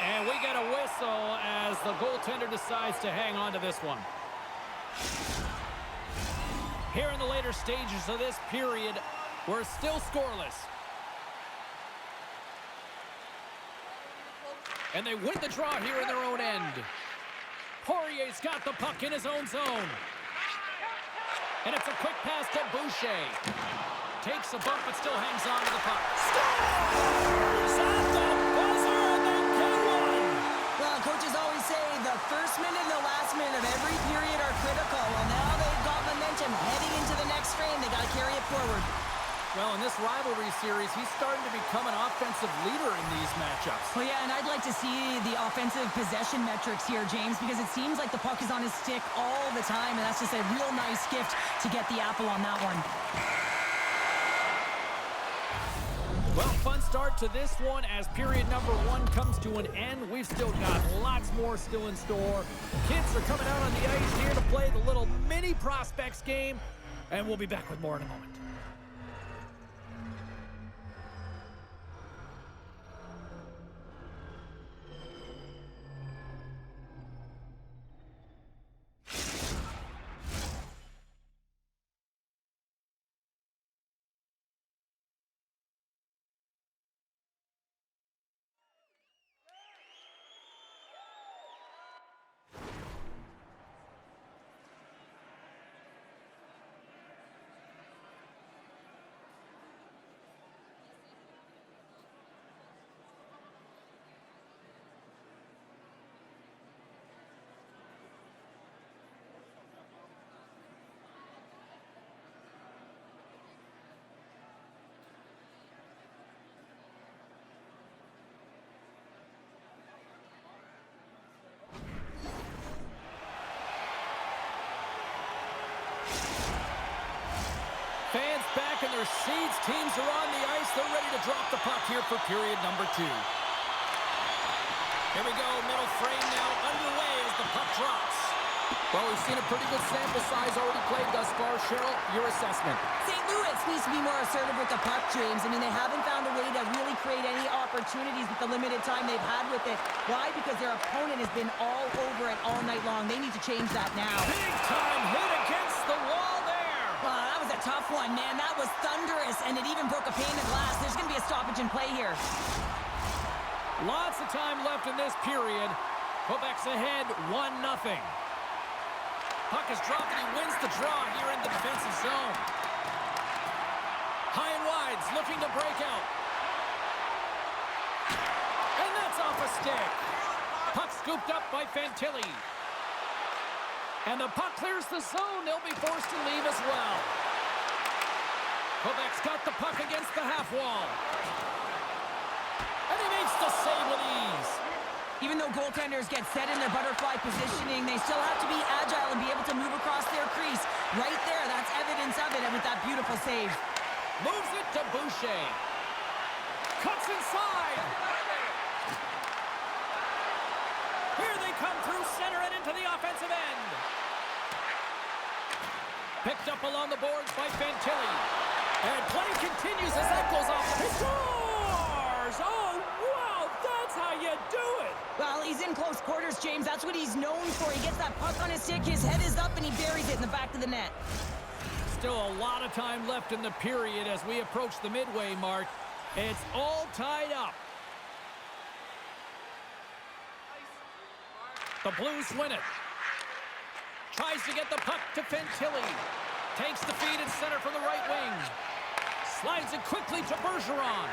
And we get a whistle as the goaltender decides to hang on to this one. Here in the later stages of this period, we're still scoreless. And they win the draw here in their own end. Poirier's got the puck in his own zone. And it's a quick pass to Boucher. Takes a bump but still hangs on to the puck. Scores at the buzzer and they get one. Well, coaches always say the first minute and the last minute of every period are critical. Well, now they've got momentum heading into the next frame. They got to carry it forward. Well, in this rivalry series, he's starting to become an offensive leader in these matchups. Well, yeah, and I'd like to see the offensive possession metrics here, James, because it seems like the puck is on his stick all the time, and that's just a real nice gift to get the apple on that one. Well, fun start to this one as period number 1 comes to an end. We've still got lots more still in store. Kids are coming out on the ice here to play the little mini prospects game, and we'll be back with more in a moment. Fans back in their seats. Teams are on the ice. They're ready to drop the puck here for period number 2. Here we go. Middle frame now underway as the puck drops. Well, we've seen a pretty good sample size already played thus far. Cheryl, your assessment. St. Louis needs to be more assertive with the puck, James. I mean, they haven't found a way to really create any opportunities with the limited time they've had with it. Why? Because their opponent has been all over it all night long. They need to change that now. Big time hit against the wall there. Wow, that was a tough one, man. That was thunderous, and it even broke a pane of glass. There's going to be a stoppage in play here. Lots of time left in this period. Quebec's ahead 1-0. Puck is dropped and he wins the draw here in the defensive zone. High and wide's looking to break out. And that's off a stick. Puck scooped up by Fantilli. And the puck clears the zone. They'll be forced to leave as well. Quebec's got the puck against the half wall. And he makes the save with ease. Even though goaltenders get set in their butterfly positioning, they still have to be agile and be able to move across their crease. Right there, that's evidence of it, and with that beautiful save. Moves it to Boucher. Cuts inside. Here they come through center and into the offensive end. Picked up along the boards by Fantilli. And play continues as that goes off. He scores! Oh, wow, that's how you do it. Well, he's in close quarters, James. That's what he's known for. He gets that puck on his stick, his head is up, and he buries it in the back of the net. Still a lot of time left in the period as we approach the midway mark. It's all tied up. The Blues win it. Tries to get the puck to Fantilli. Takes the feed in center from the right wing. Slides it quickly to Bergeron.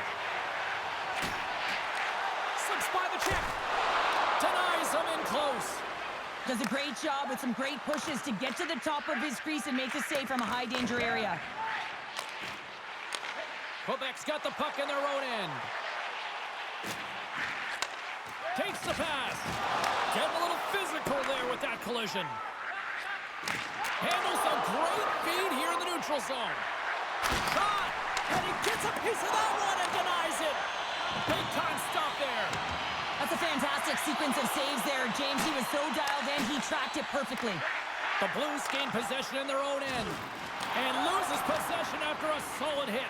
Slips by the check. Denies him in close. Does a great job with some great pushes to get to the top of his crease and make the save from a high-danger area. Quebec's got the puck in their own end. Takes Drops the pass. Getting a little physical there with that collision. Handles a great feed here in the neutral zone. Shot! And he gets a piece of that one and denies it. Big time stop there. That's a fantastic sequence of saves there, James. He was so dialed in, he tracked it perfectly. The Blues gain possession in their own end and loses possession after a solid hit.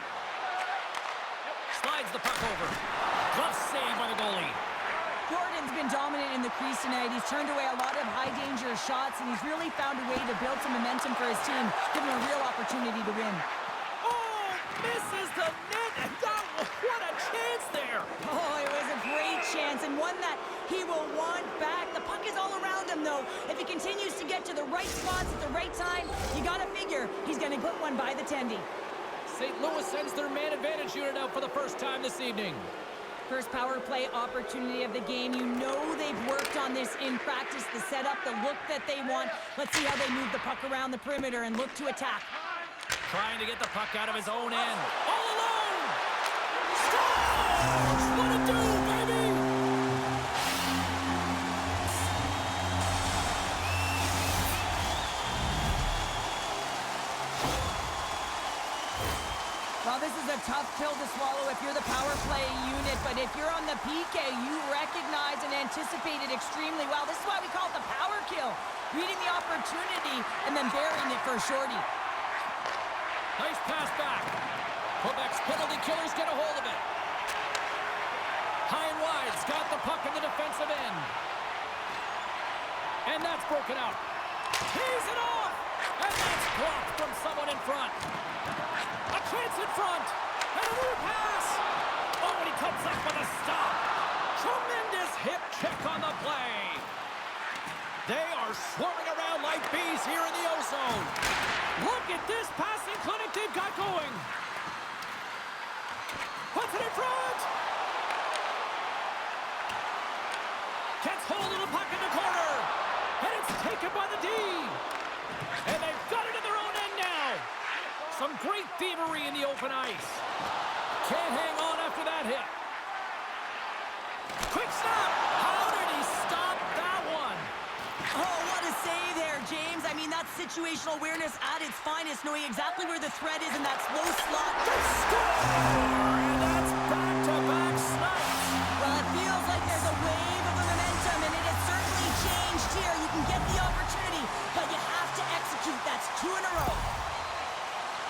Slides the puck over. Glove save by the goalie. Gordon's been dominant in the crease tonight. He's turned away a lot of high-danger shots, and he's really found a way to build some momentum for his team, give him a real opportunity to win. Oh, misses the net, and what a chance there. Oh, it was a great chance, and one that he will want back. The puck is all around him, though. If he continues to get to the right spots at the right time, you got to figure he's going to put one by the tendy. St. Louis sends their man advantage unit out for the first time this evening. First power play opportunity of the game. You know they've worked on this in practice, the setup, the look that they want. Let's see how they move the puck around the perimeter and look to attack. Trying to get the puck out of his own end. All alone! Scores! What a do, baby! Well, this is a tough pill to swallow if you're the power play unit, but if you're on the PK, you recognize and anticipate it extremely well. This is why we call it the power kill. Reading the opportunity and then burying it for a shorty. Nice pass back. Quebec's penalty killers get a hold of it. High and wide's got the puck in the defensive end. And that's broken out. Tees it off! And that's blocked from someone in front. A chance in front. And a new pass. Oh, and he comes up with a stop. Tremendous hip check on the play. They are swarming around like bees here in the O-zone. Look at this passing clinic they've got going. Puts it in front. Gets hold of the puck in the corner. And it's taken by the D. And they've got it in their own end now. Some great thievery in the open ice. Can't hang on after that hit. Quick stop. How did he stop that one? Oh, what a save there, James. I mean, that's situational awareness at its finest, knowing exactly where the threat is in that slow slot. Score! And that's back-to-back snipes. Well, it feels like there's a wave of momentum, and it has certainly changed here. You can get the opportunity, but you have to execute. That's 2 in a row.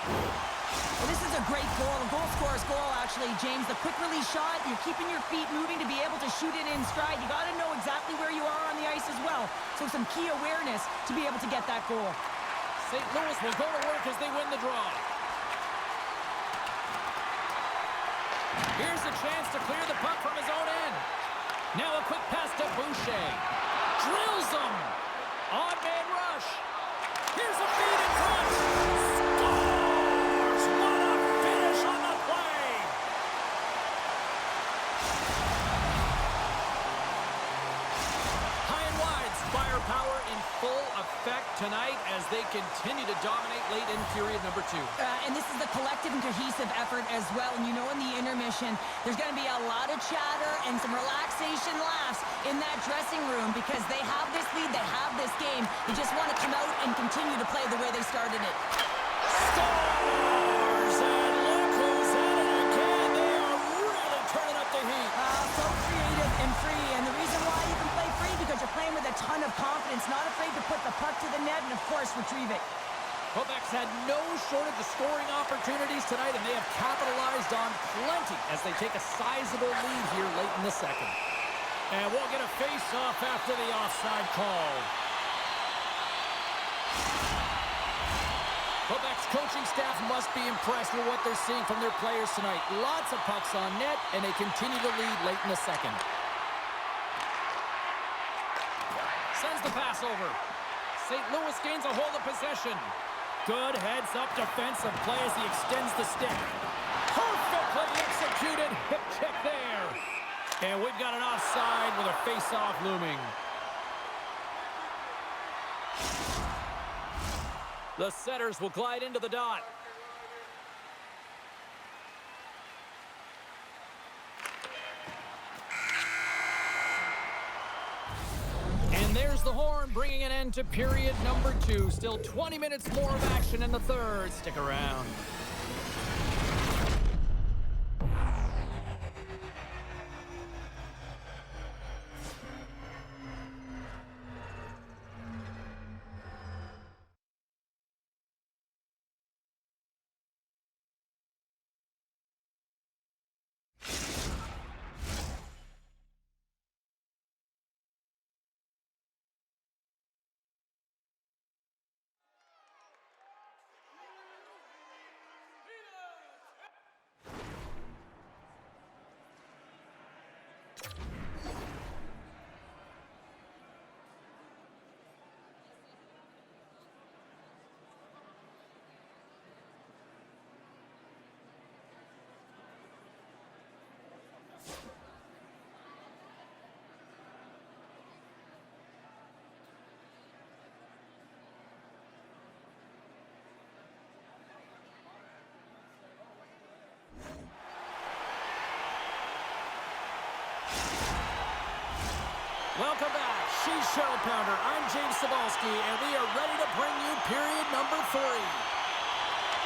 Well, this is a great goal, a goal scorer's goal, actually, James. The quick release shot, you're keeping your feet moving to be able to shoot it in stride. You got to know exactly where you are on the ice as well. So some key awareness to be able to get that goal. St. Louis will go to work as they win the draw. Here's a chance to clear the puck from his own end. Now a quick pass to Boucher. Drills him. Odd man rush. Here's a feed in front. Scores! What a finish on the play. High and wide's firepower in full effect tonight as they continue to dominate late in period number 2. And this is the collective and cohesive effort as well. And you know in the intermission, there's going to be a lot of chatter and some relaxation laughs in that dressing room because they have this lead, they have this game. They just want to come out and continue to play the way they started it. Scores! And look who's at it again. They are really turning up the heat. So creative and free. And the reason why you can play free because you're playing with a ton of confidence, not afraid to put the puck to the net and, of course, retrieve it. Quebec's had no shortage of scoring opportunities tonight, and they have capitalized on plenty as they take a sizable lead here late in the second. And we'll get a face-off after the offside call. Quebec's coaching staff must be impressed with what they're seeing from their players tonight. Lots of pucks on net, and they continue to lead late in the second. Sends the pass over. St. Louis gains a hold of possession. Good heads-up defensive play as he extends the stick. Perfectly executed hip check there. And we've got an offside with a face-off looming. The setters will glide into the dot. blows the horn, bringing an end to period number 2. Still 20 minutes more of action in the third. Stick around. Welcome back. She's Cheryl Pounder. I'm James Cebulski, and we are ready to bring you period number 3.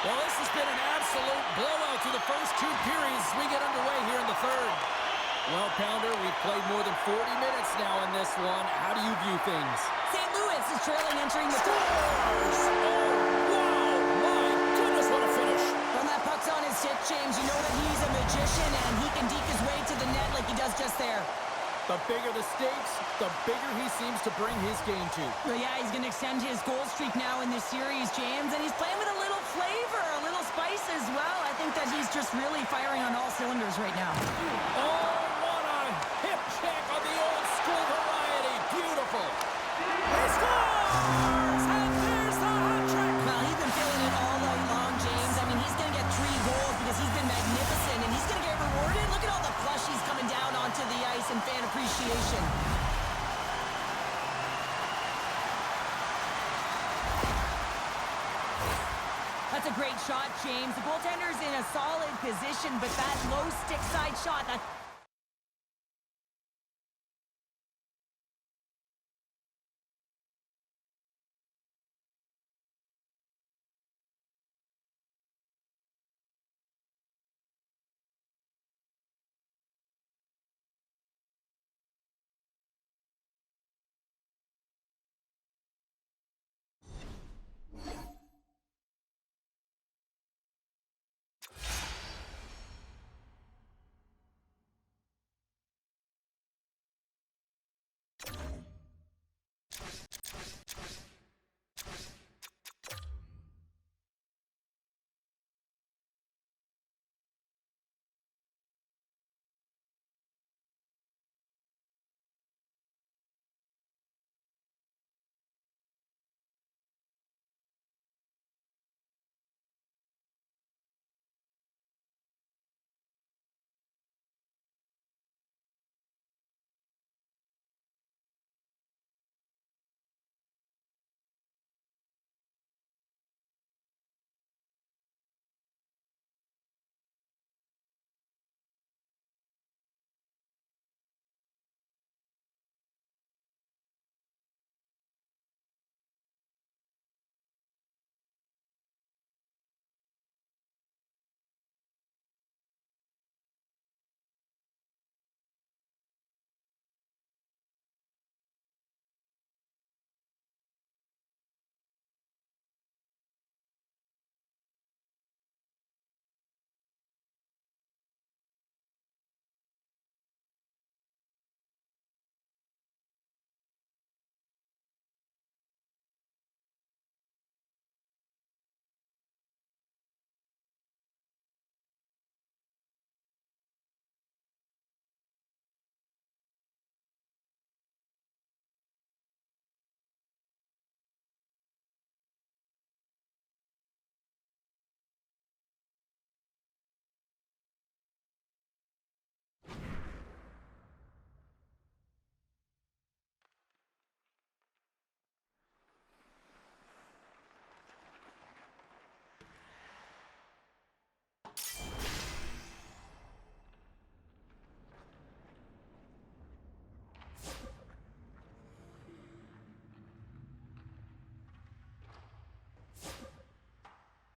Well, this has been an absolute blowout through the first 2 periods as we get underway here in the third. Well, Pounder, we've played more than 40 minutes now in this one. How do you view things? St. Louis is trailing entering the third. Scores! Oh, wow! My goodness, what a finish! When that puck's on his stick, James, you know that he's a magician, and he can deke his way to the net like he does just there. The bigger the stakes, the bigger he seems to bring his game to. Well, yeah, he's going to extend his goal streak now in this series, James, and he's playing with a little flavor, a little spice as well. I think that he's just really firing on all cylinders right now. Oh, what a hip check of the old school variety. Beautiful. He scores! And there's the hat trick. Well, he's been feeling it all night long, James. I mean, he's going to get 3 goals because he's been magnificent, and he's going to get rewarded. Look at all the plushies coming down onto the ice and fan appreciation. That's a great shot, James. The goaltender's in a solid position, but that low stick side shot, that